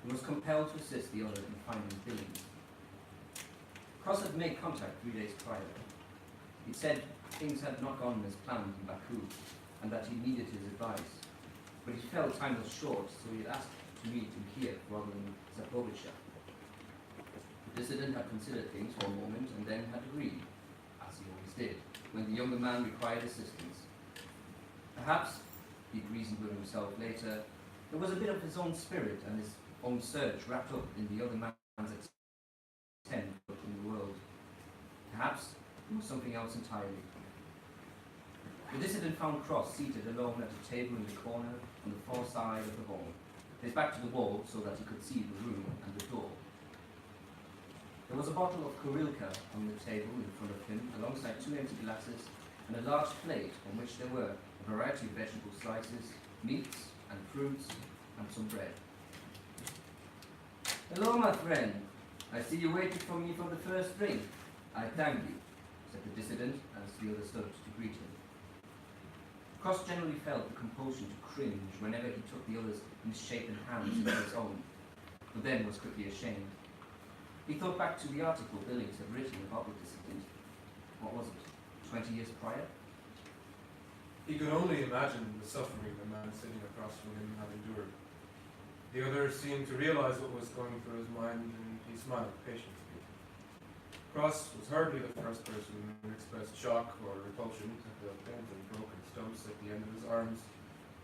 he was compelled to assist the other in finding Billings. Cross had made contact 3 days prior. He said things had not gone as planned in Baku, and that he needed his advice. But he felt time was short, so he had asked to meet in Kiev rather than Zaporizhzhia. The dissident had considered things for a moment and then had agreed, as he always did, when the younger man required assistance. Perhaps, he'd reasoned with himself later, there was a bit of his own spirit and his own search wrapped up in the other man's extent in the world. Perhaps it was something else entirely. The dissident found Cross seated alone at a table in the corner on the far side of the hall, his back to the wall so that he could see the room and the door. There was a bottle of Kurilka on the table in front of him, alongside 2 empty glasses and a large plate on which there were a variety of vegetable slices, meats and fruits, and some bread. "Hello, my friend. I see you waited for me for the first drink. I thank you," said the dissident as the other stood to greet him. Cross generally felt the compulsion to cringe whenever he took the other's misshapen hands into his own, but then was quickly ashamed. He thought back to the article Billings had written about the dissident. What was it, 20 years prior? He could only imagine the suffering the man sitting across from him had endured. The other seemed to realize what was going through his mind, and he smiled patiently. Cross was hardly the first person who expressed shock or repulsion at the bent and broken stumps at the end of his arms,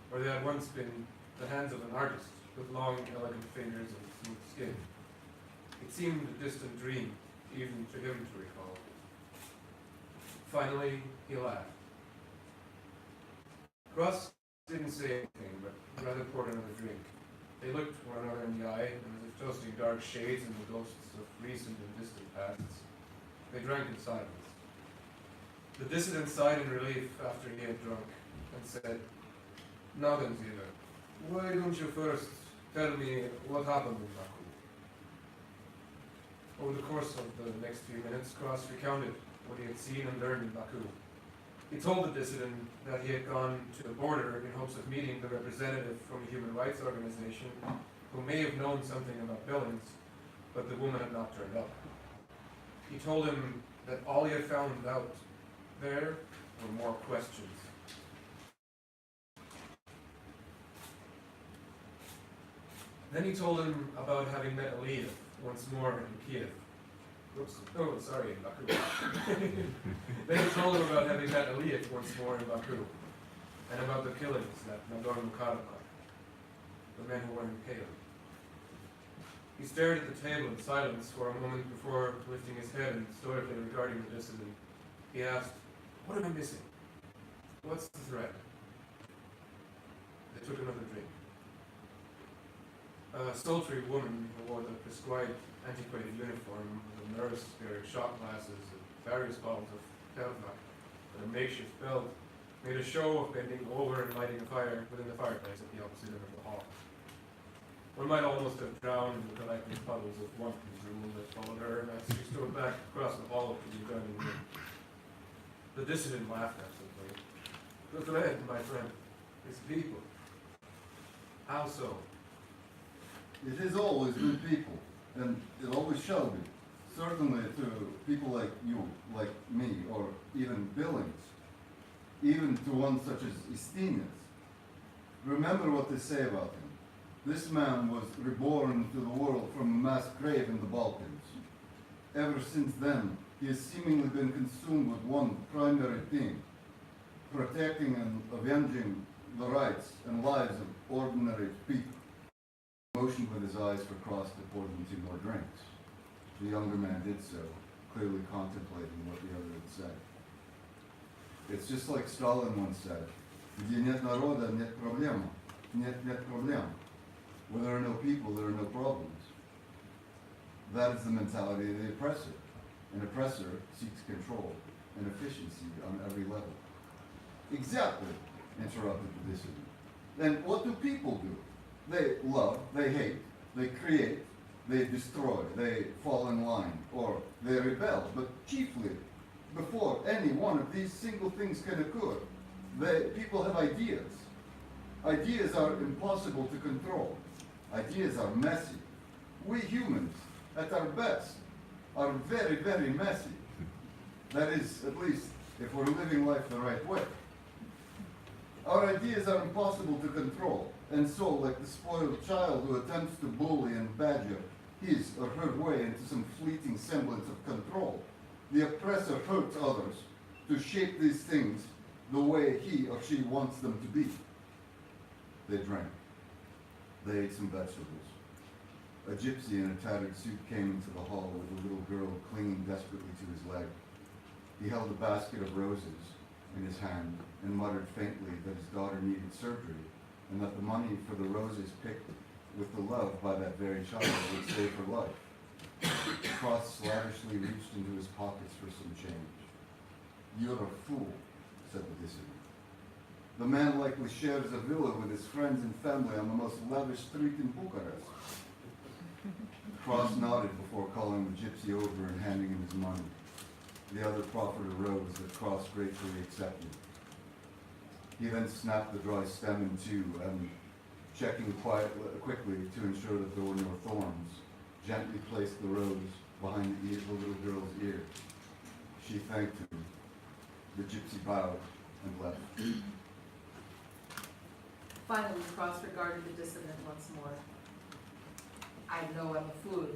where they had once been the hands of an artist with long, elegant fingers and smooth skin. It seemed a distant dream, even to him to recall. Finally, he laughed. Cross didn't say anything, but rather poured another drink. They looked one another in the eye, and as if toasting dark shades and the ghosts of recent and distant pasts, they drank in silence. The dissident sighed in relief after he had drunk, and said, "Now then, Zila, why don't you first tell me what happened in Baku?" Over the course of the next few minutes, Cross recounted what he had seen and learned in Baku. He told the dissident that he had gone to the border in hopes of meeting the representative from a human rights organization who may have known something about Billings, but the woman had not turned up. He told him that all he had found out there were more questions. Then he told him about having met Aliyah once more in Kiev. Oops. Oh, sorry, in Baku. Then he told him about having met Aliyah once more in Baku, and about the killings at Nagorno-Karabakh, the men who were impaled. He stared at the table in silence for a moment before lifting his head and stoically regarding the dissident. He asked, "What am I missing? What's the threat?" They took another drink. A sultry woman who wore the prescribed antiquated uniform with a nurse wearing shot glasses and various bottles of Telvak and a makeshift belt made a show of bending over and lighting a fire within the fireplace at the opposite end of the hall. One might almost have drowned in the collecting puddles of wanton drool that followed her as she stood back across the hall to the adjoining room. The dissident laughed absently. "The threat, my friend, is people." "How so?" It has always been people, and it always shall be. Certainly to people like you, like me, or even Billings, even to one such as Istinias. Remember what they say about him. This man was reborn into the world from a mass grave in the Balkans. Ever since then, he has seemingly been consumed with one primary thing: protecting and avenging the rights and lives of ordinary people. Motioned with his eyes for Cross to pour them 2 more drinks. The younger man did so, clearly contemplating what the other had said. It's just like Stalin once said, "Где нет народа, нет проблема. Нет проблем." Where there are no people, there are no problems. That is the mentality of the oppressor. An oppressor seeks control and efficiency on every level. Exactly, interrupted the dissident. Then what do people do? They love, they hate, they create, they destroy, they fall in line, or they rebel. But chiefly, before any one of these single things can occur, people have ideas. Ideas are impossible to control. Ideas are messy. We humans, at our best, are very, very messy. That is, at least, if we're living life the right way. Our ideas are impossible to control. And so, like the spoiled child who attempts to bully and badger his or her way into some fleeting semblance of control, the oppressor hurts others to shape these things the way he or she wants them to be. They drank. They ate some vegetables. A gypsy in a tattered suit came into the hall with a little girl clinging desperately to his leg. He held a basket of roses in his hand and muttered faintly that his daughter needed surgery, and that the money for the roses picked with the love by that very child would save her life. Cross slavishly reached into his pockets for some change. "You're a fool," said the dissident. "The man likely shares a villa with his friends and family on the most lavish street in Bucharest." Cross nodded before calling the gypsy over and handing him his money. The other proffered a rose that Cross gratefully accepted. He then snapped the dry stem in 2 and, checking quickly to ensure that there were no thorns, gently placed the rose behind the little girl's ear. She thanked him. The gypsy bowed and left. Finally, Cross regarded the dissident once more. "I know I'm a fool,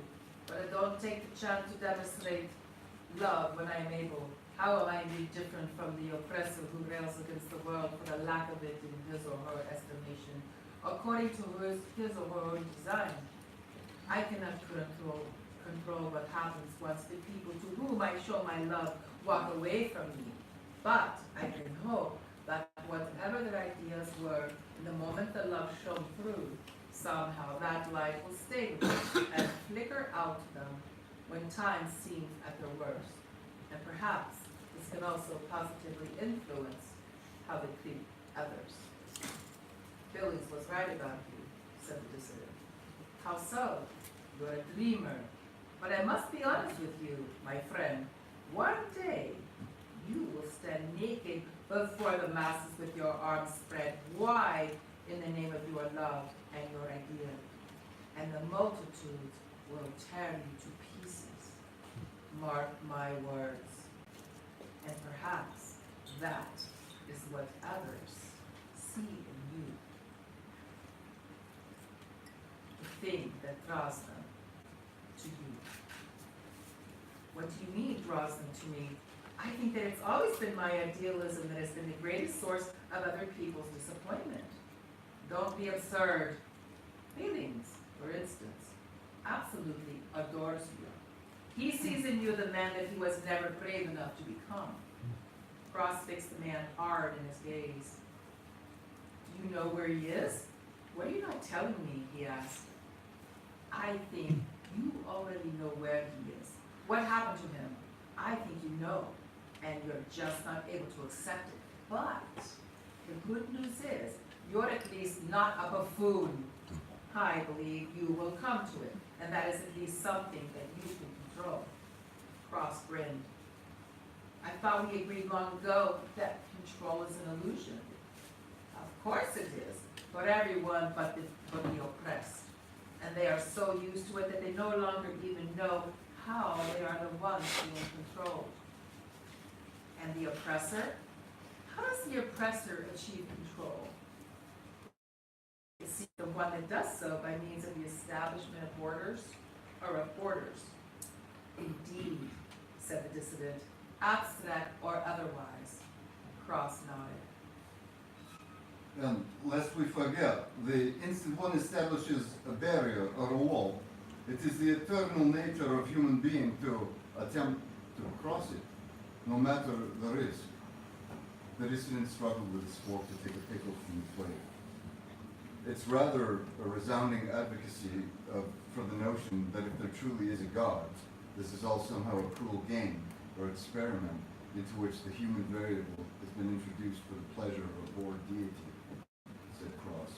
but I don't take the chance to demonstrate love when I am able. How am I indeed different from the oppressor who rails against the world for the lack of it in his or her estimation, according to his or her own design? I cannot control what happens once the people to whom I show my love walk away from me. But I can hope that whatever their ideas were, in the moment the love shone through, somehow that light will stay with them and flicker out to them when times seem at their worst. And perhaps this can also positively influence how they treat others." "Billings was right about you," said the dissident. "How so?" "You're a dreamer. But I must be honest with you, my friend. One day, you will stand naked before the masses with your arms spread wide in the name of your love and your idea. And the multitudes will tear you to pieces. Mark my words. And perhaps that is what others see in you. The thing that draws them to you. What do you mean draws them to me? I think that it's always been my idealism that has been the greatest source of other people's disappointment. Don't be absurd. Feelings, for instance, absolutely adores you. He sees in you the man that he was never brave enough to become. Cross fixed the man hard in his gaze. Do you know where he is? What are you not telling me? He asked. I think you already know where he is. What happened to him? I think you know, and you're just not able to accept it. But the good news is, you're at least not a buffoon. I believe you will come to it, and that is at least something that you can control. Cross grinned. I thought we agreed long ago that control is an illusion. Of course it is, for everyone but the oppressed. And they are so used to it that they no longer even know how they are the ones being controlled. And the oppressor? How does the oppressor achieve control? Is he the one that does so by means of the establishment of borders or of borders? Indeed, said the dissident, abstract or otherwise. Cross nodded. And lest we forget, the instant one establishes a barrier or a wall, it is the eternal nature of human being to attempt to cross it, no matter the risk. The dissident struggled with his fork to take a pickle from the plate. It's rather a resounding advocacy for the notion that if there truly is a God, this is all somehow a cruel game or experiment into which the human variable has been introduced for the pleasure of a bored deity, said Cross.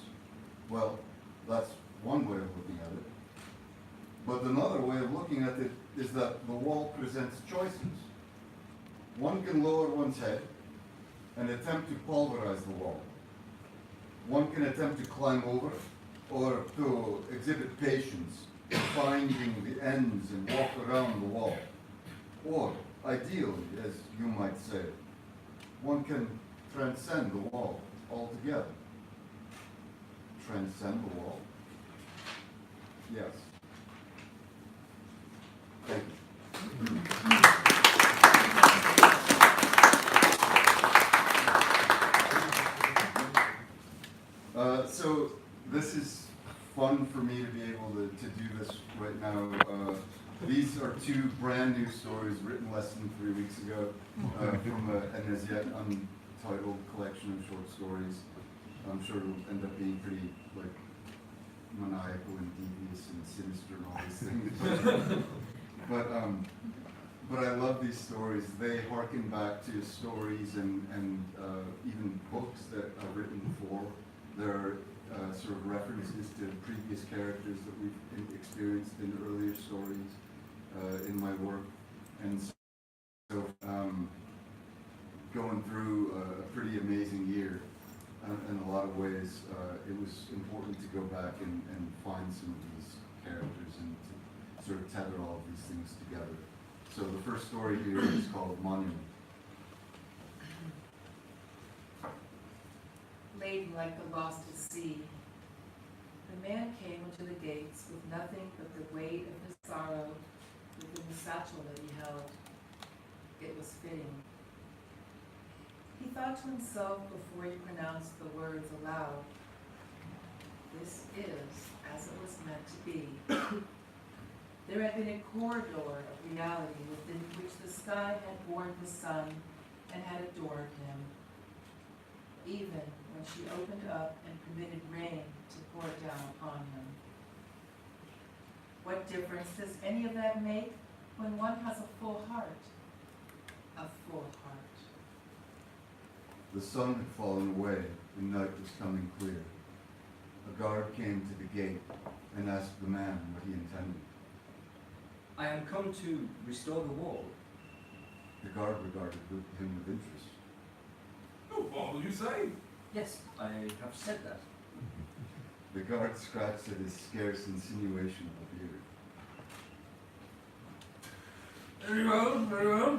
Well, that's one way of looking at it. But another way of looking at it is that the wall presents choices. One can lower one's head and attempt to pulverize the wall. One can attempt to climb over or to exhibit patience, finding the ends and walk around the wall. Or, ideally, as you might say, one can transcend the wall altogether. Transcend the wall? Yes. Thank you. So this is fun for me to be able to do this right now. These are two brand new stories written less than 3 weeks ago from an as yet untitled collection of short stories. I'm sure it'll end up being pretty like maniacal and devious and sinister and all these things. But I love these stories. They harken back to stories and even books that I've written before. There are sort of references to previous characters that we've experienced in earlier stories in my work. And so going through a pretty amazing year in a lot of ways, it was important to go back and find some of these characters and to sort of tether all of these things together. So the first story here is called Monument. Laden like the lost at sea, the man came into the gates with nothing but the weight of his sorrow within the satchel that he held. It was fitting. He thought to himself before he pronounced the words aloud, "This is as it was meant to be." There had been a corridor of reality within which the sky had borne the sun and had adored him. Even when she opened up and permitted rain to pour down upon him. What difference does any of that make when one has a full heart? A full heart. The sun had fallen away and night was coming clear. A guard came to the gate and asked the man what he intended. I am come to restore the wall. The guard regarded him with interest. Oh, what will you say? Yes, I have said that. The guard scratched at his scarce insinuation of a beard. Very well, very well.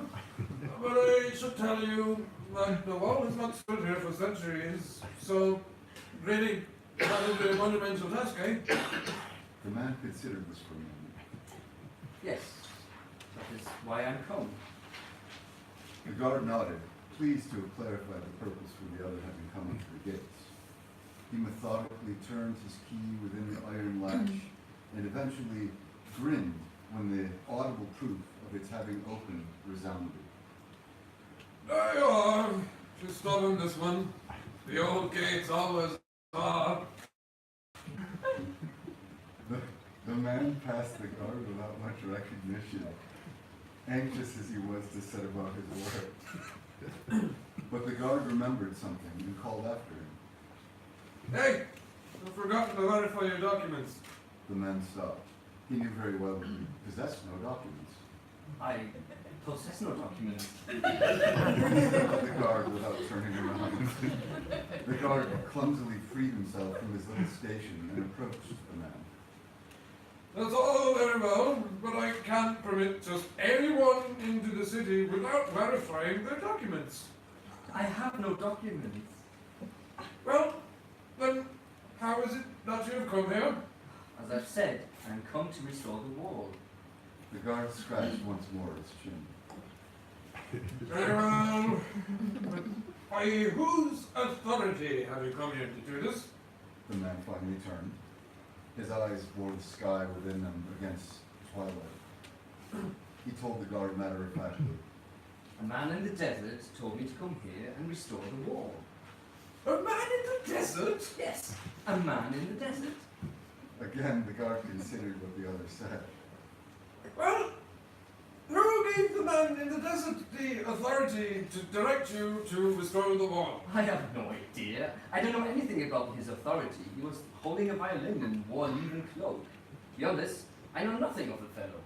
But I should tell you that the wall has not stood here for centuries, so really, that will be a monumental task, eh? The man considered this for a moment. Yes, that is why I'm come. The guard nodded, pleased to have clarified the purpose for the other having come into the gates. He methodically turned his key within the iron latch and eventually grinned when the audible proof of its having opened resounded. There you are. She's stubborn, this one. The old gates always are. The man passed the guard without much recognition, anxious as he was to set about his work. But the guard remembered something and called after him. Hey! I've forgotten to verify your documents. The man stopped. He knew very well that he possessed no documents. I possess no documents. The guard without turning around. The guard clumsily freed himself from his little station and approached the man. That's all very well, but I can't permit just anyone into the city without verifying their documents. I have no documents. Well, then, how is it that you have come here? As I've said, I'm come to restore the wall. The guard scratched once more his chin. Very well. But by whose authority have you come here to do this? The man finally turned. His eyes bore the sky within them against twilight. He told the guard matter-of-factly, A man in the desert told me to come here and restore the wall. A man in the desert? Yes, a man in the desert. Again, the guard considered what the other said. Well, who gave the man in the desert the authority to direct you to restore the wall? I have no idea. I don't know anything about his authority. He was holding a violin and wore an even cloak. Beyond this, I know nothing of the fellow.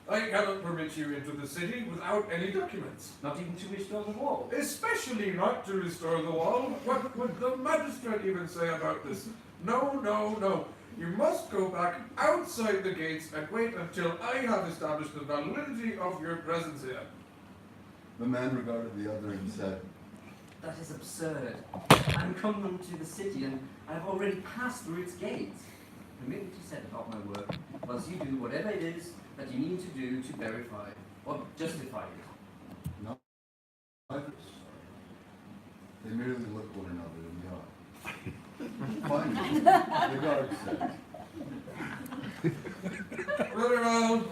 I cannot permit you into the city without any documents. Not even to restore the wall. Especially not to restore the wall. What would the magistrate even say about this? No, no, no. You must go back outside the gates and wait until I have established the validity of your presence here. The man regarded the other and said, That is absurd. I'm coming to the city and I've already passed through its gates. Permit me to set about my work, whilst you do whatever it is that you need to do to verify or justify it. no. They merely looked one another in the eye. Finally, the guard said, Very well.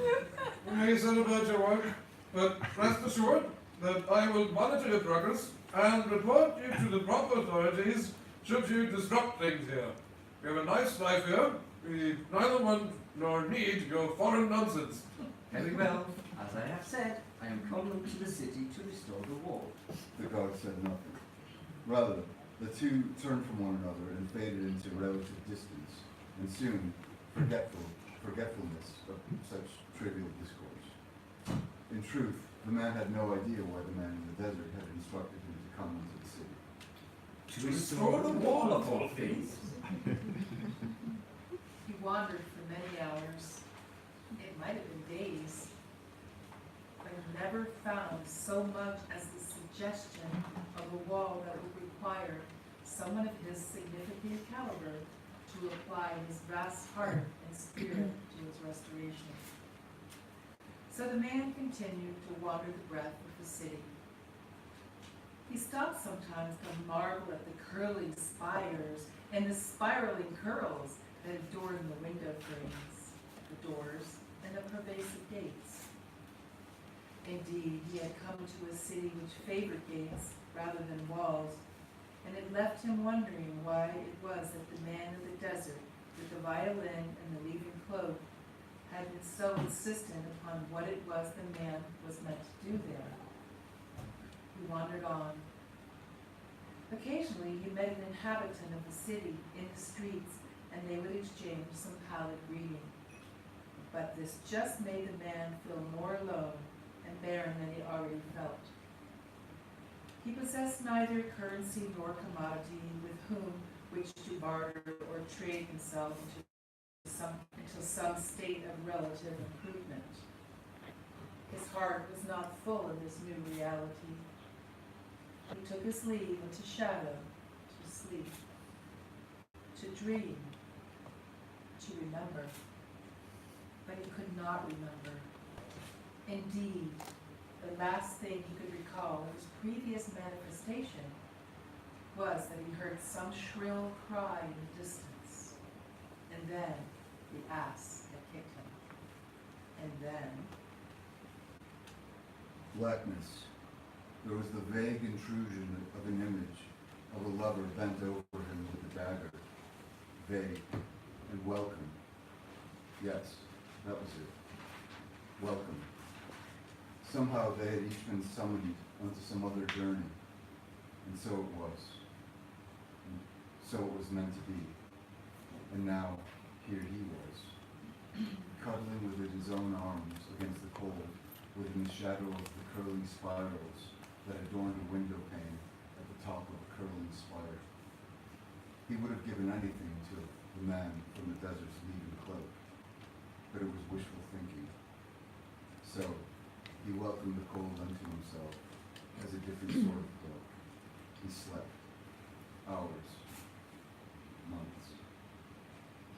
You may set about your work, but rest assured that I will monitor your progress and report you to the proper authorities should you disrupt things here. We have a nice life here. We neither want nor need your foreign nonsense. Very well. As I have said, I am coming to the city to restore the wall. the guard said nothing. Rather, the two turned from one another and faded into relative distance, and soon forgetfulness of such trivial discourse. In truth, the man had no idea why the man in the desert had instructed him to come into the city. To restore the wall of all things. He wandered for many hours. It might have been days. But he never found so much as the suggestion of a wall that would require someone of his significant caliber to apply his vast heart and spirit to its restoration. So the man continued to wander the breadth of the city. He stopped sometimes to marvel at the curling spires and the spiraling curls that adorned the window frames, the doors, and the pervasive gates. Indeed, he had come to a city which favored gates rather than walls, and it left him wondering why it was that the man of the desert, with the violin and the weaving cloak, had been so insistent upon what it was the man was meant to do there. He wandered on. Occasionally, he met an inhabitant of the city in the streets, and they would exchange some pallid greeting. But this just made the man feel more alone and barren than he already felt. He possessed neither currency nor commodity with whom which to barter or trade himself into some state of relative improvement. His heart was not full of this new reality. He took his leave into shadow, to sleep, to dream, to remember. But he could not remember. Indeed, the last thing he could recall of his previous manifestation was that he heard some shrill cry in the distance. And then the ass had kicked him. And then Blackness. There was the vague intrusion of an image of a lover bent over him with a dagger. Vague and welcome. Yes, that was it. Welcome. Somehow they had each been summoned onto some other journey. And so it was. And so it was meant to be. And now, here he was, cuddling within his own arms against the cold, within the shadow of the curling spirals that adorned a window pane at the top of a curling spire. He would have given anything to the man from the desert's leaving cloak, but it was wishful thinking. So, he welcomed the cold unto himself as a different sort of cloak. He slept. Hours. Months.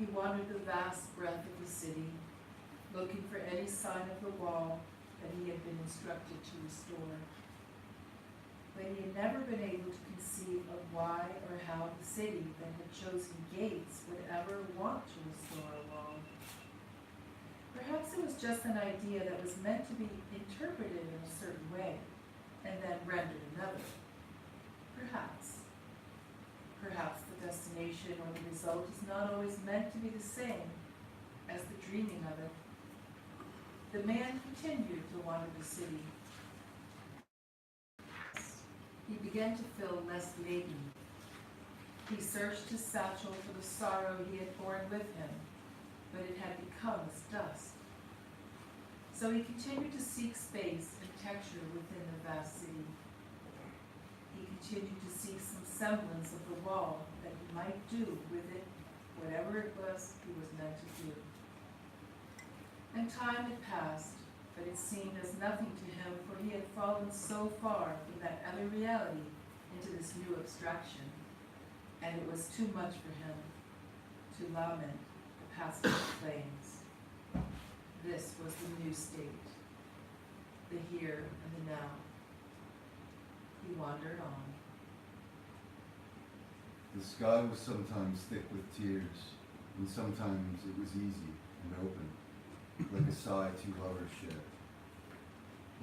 he wandered the vast breadth of the city, looking for any sign of the wall that he had been instructed to restore. But he had never been able to conceive of why or how the city that had chosen gates would ever want to restore a wall. Perhaps it was just an idea that was meant to be interpreted in a certain way, and then rendered another. Perhaps. Perhaps the destination or the result is not always meant to be the same as the dreaming of it. The man continued to wander the city. He began to feel less laden. He searched his satchel for the sorrow he had borne with him, but it had become as dust. So he continued to seek space and texture within the vast city. He continued to seek some semblance of the wall that he might do with it whatever it was he was meant to do. And time had passed, but it seemed as nothing to him, for he had fallen so far from that other reality into this new abstraction, and it was too much for him to lament the passing of flames. This was the new state, the here and the now. He wandered on. The sky was sometimes thick with tears, and sometimes it was easy and open, like a sigh two lovers shed.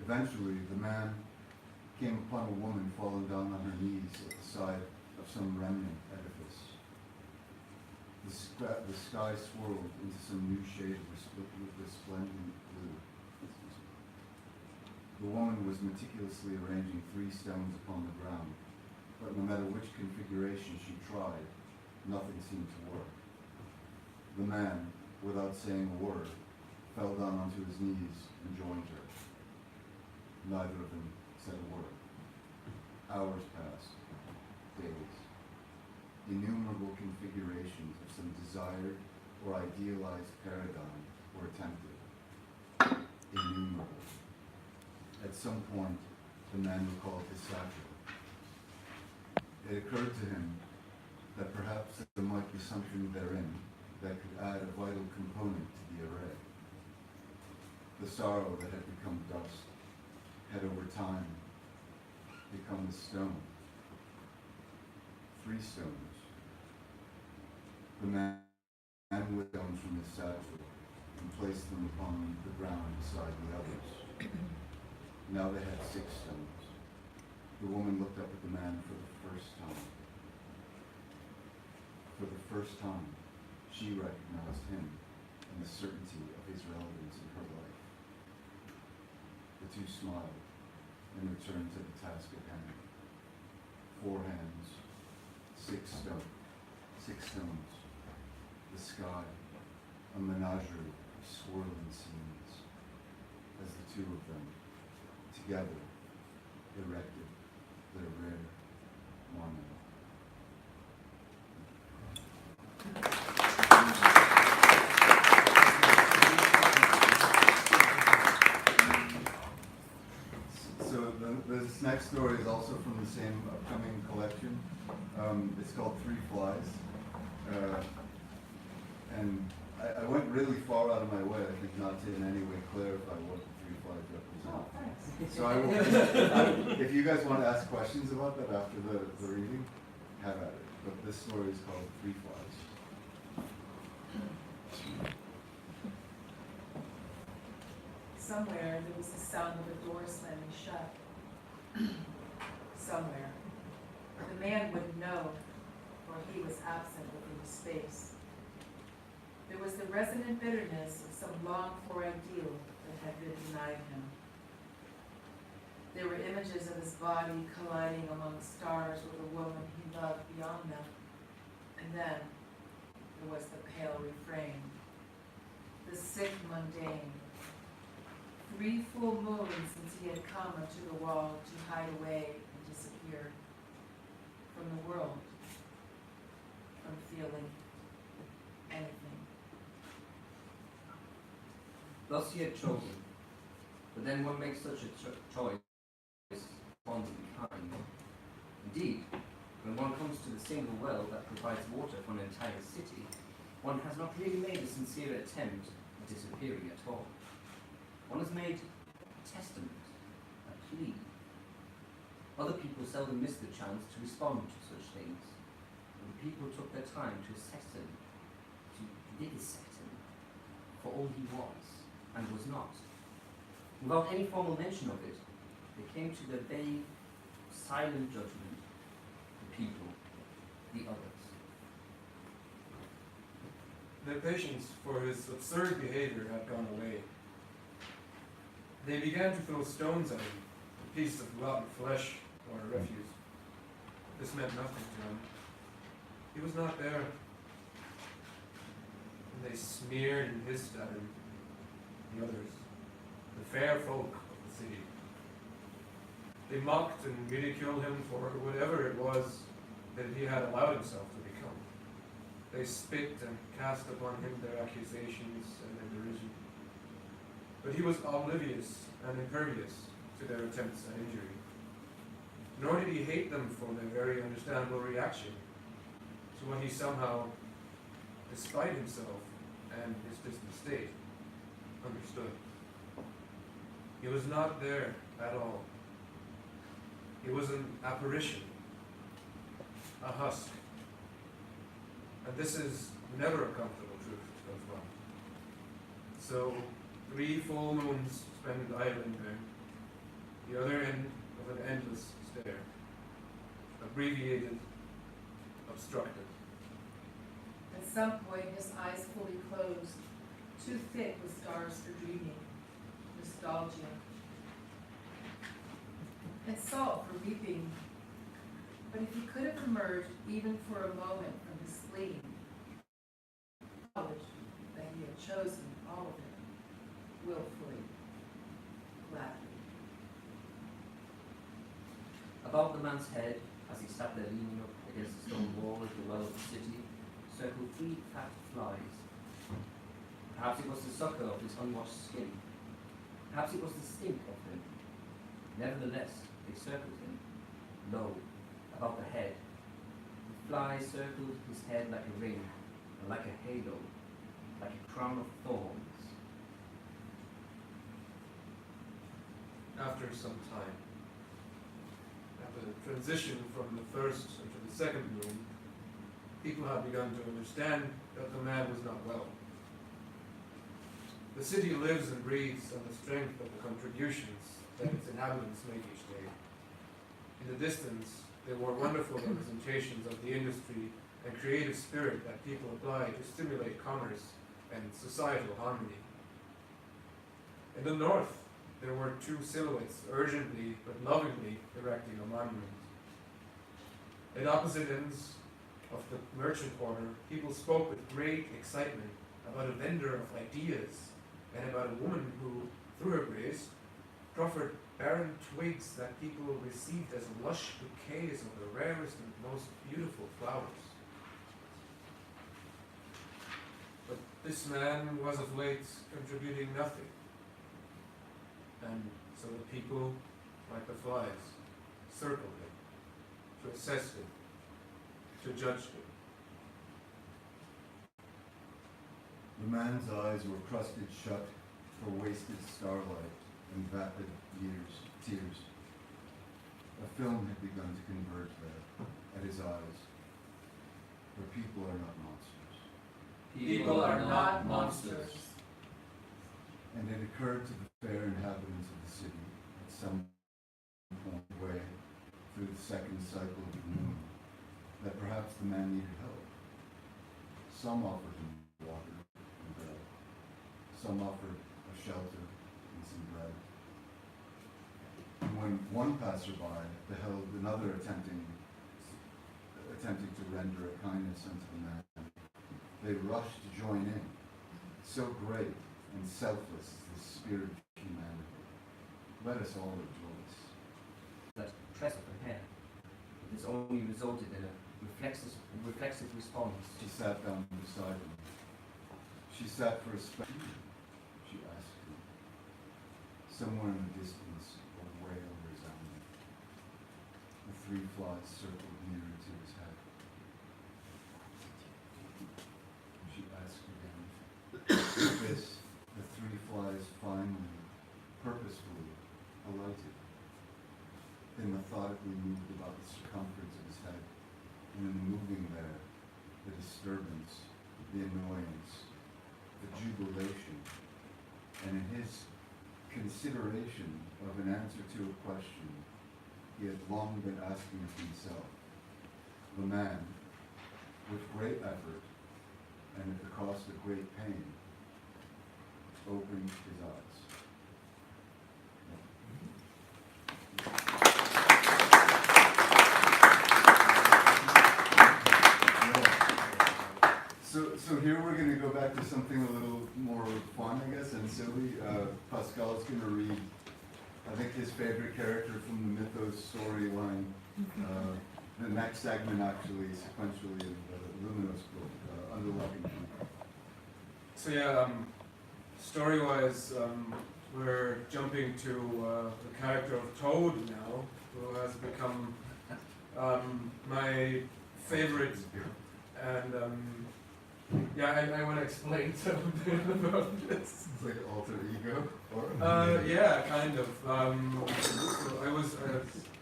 Eventually, the man came upon a woman fallen down on her knees at the side of some remnant edifice. The sky swirled into some new shade of resplendent blue. The woman was meticulously arranging 3 stones upon the ground, but no matter which configuration she tried, nothing seemed to work. The man, without saying a word, fell down onto his knees and joined her. Neither of them said a word. Hours passed. Days. Innumerable configurations of some desired or idealized paradigm were attempted. Innumerable. At some point, the man recalled his satchel. It occurred to him that perhaps there might be something therein that could add a vital component to the array. The sorrow that had become dust had over time become a stone. 3 stones. The man with stones from his satchel and placed them upon the ground beside the others. Now they had 6 stones. The woman looked up at the man for the first time. For the first time, she recognized him and the certainty of his relevance in her life. The 2 smiled and returned to the task at hand. 4 hands, 6 stones. 6 stones. The sky, a menagerie of swirling scenes, as the 2 of them, together, erected their rare monument. this next story is also from the same upcoming collection. It's called Three Flies. And I went really far out of my way, I think, not to in any way clarify what the three flies represent. So I will, if you guys want to ask questions about that after the reading, have at it. But this story is called Three Flies. Somewhere there was the sound of a door slamming shut. Somewhere. The man wouldn't know, for he was absent within space. There was the resonant bitterness of some longed-for ideal that had been denied him. There were images of his body colliding among stars with a woman he loved beyond them. And then there was the pale refrain, the sick mundane. 3 full moons since he had come unto the wall to hide away and disappear from the world, from feeling anything. Thus he had chosen, but then one makes such a choice abundantly kind. Indeed, when one comes to the single well that provides water for an entire city, one has not really made a sincere attempt at disappearing at all. One has made a testament, a plea. Other people seldom miss the chance to respond to such things. And people took their time to assess him, to vivisect him, for all he was and was not. Without any formal mention of it, they came to the vague, silent judgment, the people, the others. Their patience for his absurd behavior had gone away. They began to throw stones at him, a piece of rotten flesh or a refuse. This meant nothing to him. He was not there. And they sneered and hissed at him, the others, the fair folk of the city. They mocked and ridiculed him for whatever it was that he had allowed himself to become. They spit and cast upon him their accusations and their derision. But he was oblivious and impervious to their attempts at injury. Nor did he hate them for their very understandable reaction to what he somehow, despite himself and his distant state, understood. He was not there at all. He was an apparition, a husk. And this is never a comfortable truth to confront. So 3 full moons spent idling there, the other end of an endless stare, abbreviated, obstructed. At some point his eyes fully closed, too thick with stars for dreaming, nostalgia. And salt for weeping. But if he could have emerged even for a moment from his spleen, knowledge that he had chosen all of it, willfully, gladly. Above the man's head, as he sat there leaning up against the stone wall of the well of the city, circled 3 fat flies. Perhaps it was the succour of his unwashed skin. Perhaps it was the stink of him. Nevertheless, they circled him, low, above the head. The flies circled his head like a ring, and like a halo, like a crown of thorns. After some time, at the transition from the first into the second moon, people had begun to understand that the man was not well. The city lives and breathes on the strength of the contributions that its inhabitants make each day. In the distance, there were wonderful representations of the industry and creative spirit that people apply to stimulate commerce and societal harmony. In the north, there were 2 silhouettes urgently but lovingly erecting a monument. At opposite ends of the merchant quarter, people spoke with great excitement about a vendor of ideas and about a woman who, through her grace, proffered barren twigs that people received as lush bouquets of the rarest and most beautiful flowers. But this man was of late contributing nothing. And so the people like the flies, circled him, to assess him, to judge him. The man's eyes were crusted shut for wasted starlight and vapid tears. A film had begun to converge there, at his eyes, where people are not monsters. People are not monsters. And it occurred to the fair inhabitants of the city, at some point way through the second cycle of the moon, that perhaps the man needed help. Some offered him water and bread. Some offered a shelter and some bread. And when one passerby beheld another attempting to render a kindness unto the man, they rushed to join in. So great and selfless is the spirit of humanity. Let us all rejoice. That tress of her hair. This only resulted in a reflexive response. She sat down beside him. She sat for a space. She asked him. Somewhere in the distance, a wail resounded. The three flies circled nearer to his head. She asked again. With this, the three flies finally, purposefully, alighted. They methodically moved about the circumference of his head, and in moving there, the disturbance, the annoyance, the jubilation, and in his consideration of an answer to a question he had long been asking of himself, the man, with great effort and at the cost of great pain, opened his eyes. So here we're going to go back to something a little more fun, I guess, and silly. Pascal is going to read, I think, his favorite character from the Mythos storyline. The next segment, actually, sequentially, in the Luminos book, Under Lock and Key. So yeah, story-wise, we're jumping to the character of Toad now, who has become my favorite, and yeah, I want to explain something about this. It's like alter ego? Or yeah, kind of. So I was,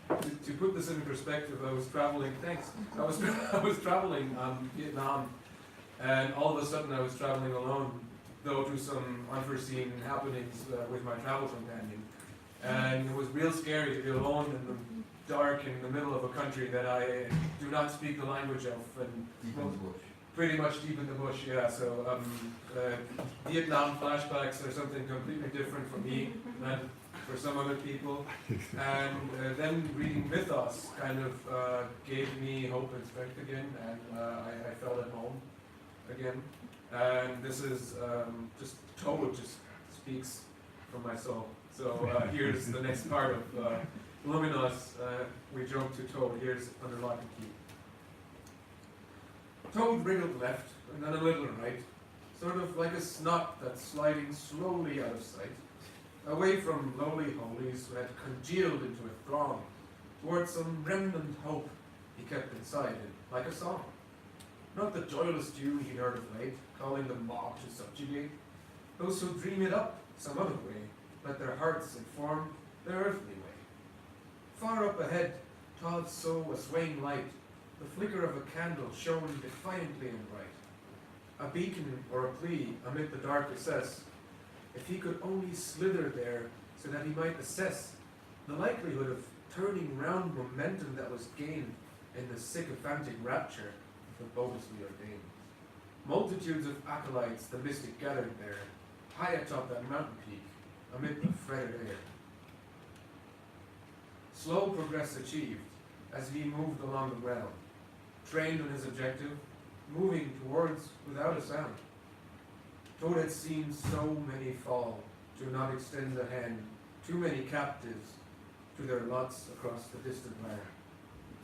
to put this in perspective, I was traveling, thanks, I was traveling Vietnam, and all of a sudden I was traveling alone, though to some unforeseen happenings with my travel companion. And it was real scary to be alone in the dark in the middle of a country that I do not speak the language of. And deep in the bush. Pretty much deep in the bush, yeah. So Vietnam flashbacks are something completely different for me than for some other people. And then reading Mythos kind of gave me hope and strength again, and I felt at home again. And this is just Toad just speaks from my soul. So here's the next part of Luminos. We jump to Toad. Here's Under Lock and Key. Toad wriggled left, and then a little right, sort of like a snot that's sliding slowly out of sight, away from lowly holies who had congealed into a throng, towards some remnant hope he kept inside it, like a song. Not the joyless tune he'd heard of late, calling the mob to subjugate. Those who dream it up some other way, let their hearts inform their earthly way. Far up ahead, Todd saw a swaying light. The flicker of a candle shone defiantly and bright. A beacon or a plea amid the dark recess. If he could only slither there so that he might assess the likelihood of turning round momentum that was gained in the sycophantic rapture of the bodiously ordained. Multitudes of acolytes the mystic gathered there, high atop that mountain peak, amid the fretted air. Slow progress achieved as he moved along the ground, trained on his objective, moving towards without a sound. Toad had seen so many fall, to not extend a hand, too many captives to their lots across the distant land.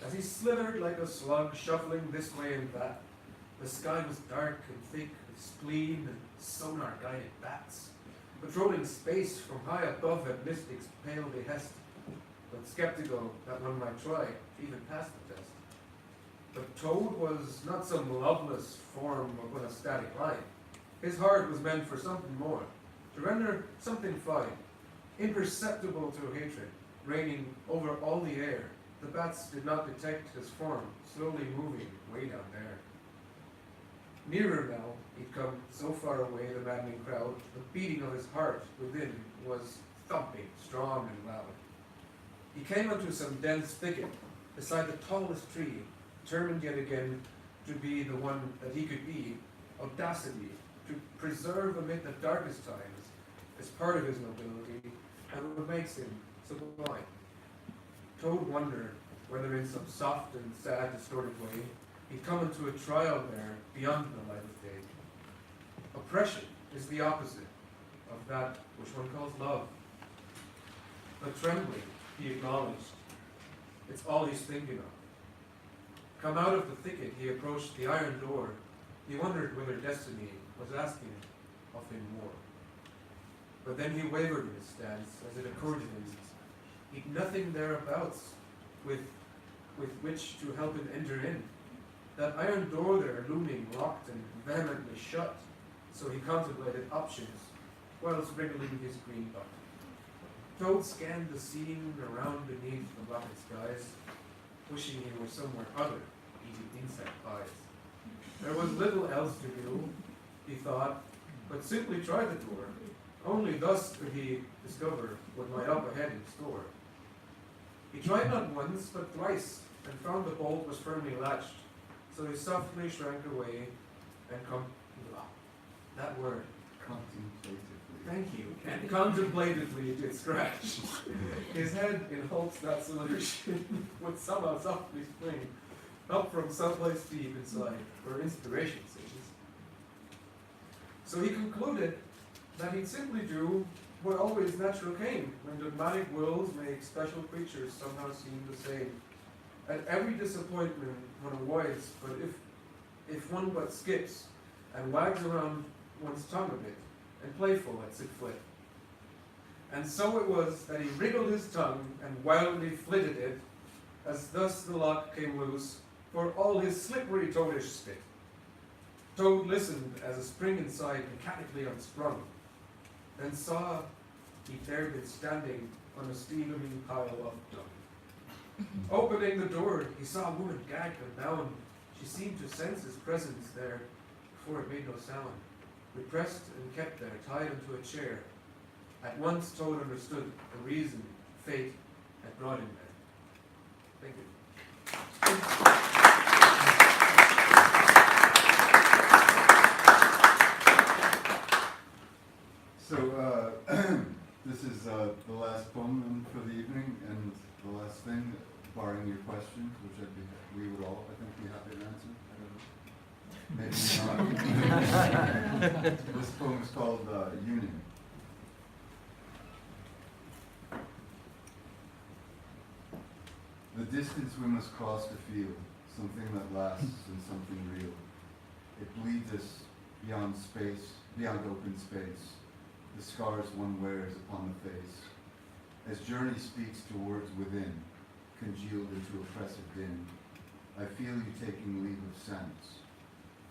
As he slithered like a slug, shuffling this way and that, the sky was dark and thick with spleen and sonar-guided bats, patrolling space from high above at mystic's pale behest. but skeptical that one might try to even pass the test. But Toad was not some loveless form upon a static line. His heart was meant for something more, to render something fine, imperceptible to hatred, reigning over all the air. The bats did not detect his form, slowly moving way down there. Nearer now, he'd come so far away, the maddening crowd, the beating of his heart within was thumping, strong and loud. He came unto some dense thicket, beside the tallest tree, determined yet again to be the one that he could be, audacity, to preserve amid the darkest times, is part of his nobility, and what makes him sublime. Toad wondered whether in some soft and sad, distorted way, he'd come into a trial there beyond the light of day. Oppression is the opposite of that which one calls love. But trembling, he acknowledged, it's all he's thinking of. Come out of the thicket, he approached the iron door. He wondered whether destiny was asking of him more. But then he wavered in his stance, as it occurred to him. He'd nothing thereabouts with which to help him enter in. That iron door there, looming, locked and vehemently shut, so he contemplated options, whilst wriggling his green butt. Toad scanned the scene around beneath the blackened skies, wishing he were somewhere other, eating insect pies. There was little else to do, he thought, but simply try the door. Only thus could he discover what might up ahead in store. He tried not once, but thrice, and found the bolt was firmly latched. So he softly shrank away and that word. Contemplatively. Thank you. And contemplatively did scratch. His head in hopes that solution would somehow softly spring up from someplace deep inside, where inspiration sings. So he concluded that he'd simply do what always natural came, when dogmatic wills make special creatures somehow seem the same. At every disappointment one avoids, but if one but skips and wags around one's tongue a bit, and playful lets it flit. And so it was that he wriggled his tongue and wildly flitted it, as thus the lock came loose, for all his slippery toadish spit. Toad listened as a spring inside mechanically unsprung, then saw he there been standing on a steaming pile of dung. Opening the door, he saw a woman gagged and bound. She seemed to sense his presence there before it made no sound. Repressed and kept there, tied into a chair. At once Toad understood the reason fate had brought him there. Thank you. So this is the last poem for the evening, and the last thing, barring your questions, which we would all, I think, be happy to answer. I don't know. Maybe not. This poem is called Union. The distance we must cross to feel, something that lasts and something real. It bleeds us beyond space, beyond open space, the scars one wears upon the face. As journey speaks to words within, congealed into oppressive din, I feel you taking leave of sense.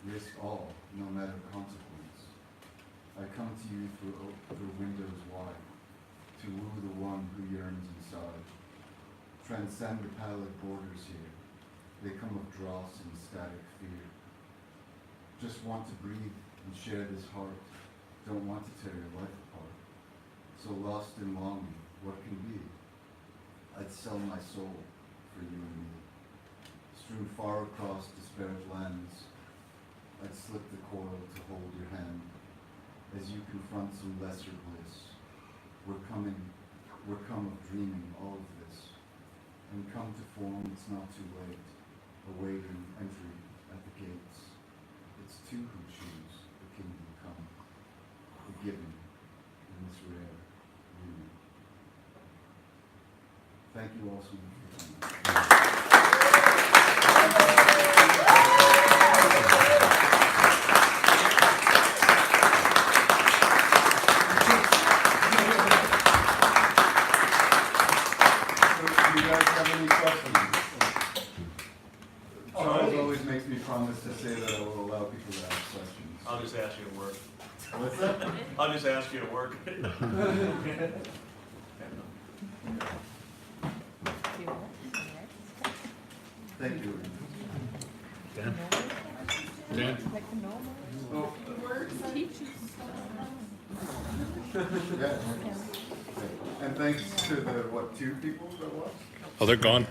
Risk all, no matter consequence. I come to you through windows wide, to woo the one who yearns inside. Transcend the pallid borders here. They come of dross and static fear. Just want to breathe and share this heart. Don't want to tear your life apart. So lost in longing, what can be? I'd sell my soul for you and me. Strewn far across despair's lands, I'd slip the coil to hold your hand. As you confront some lesser bliss, we're come of dreaming all of this. And come to form, it's not too late, awaiting entry at the gates. It's two who choose the kingdom come, the given in this rare union. Thank you all so much for coming. questions? Charles always makes me promise to say that I will allow people to ask questions. I'll just ask you to work. What's that? I'll just ask you to work. Thank you. Dan? Dan? Yeah. And thanks to the, what, 2 people that watched? Oh, they're gone.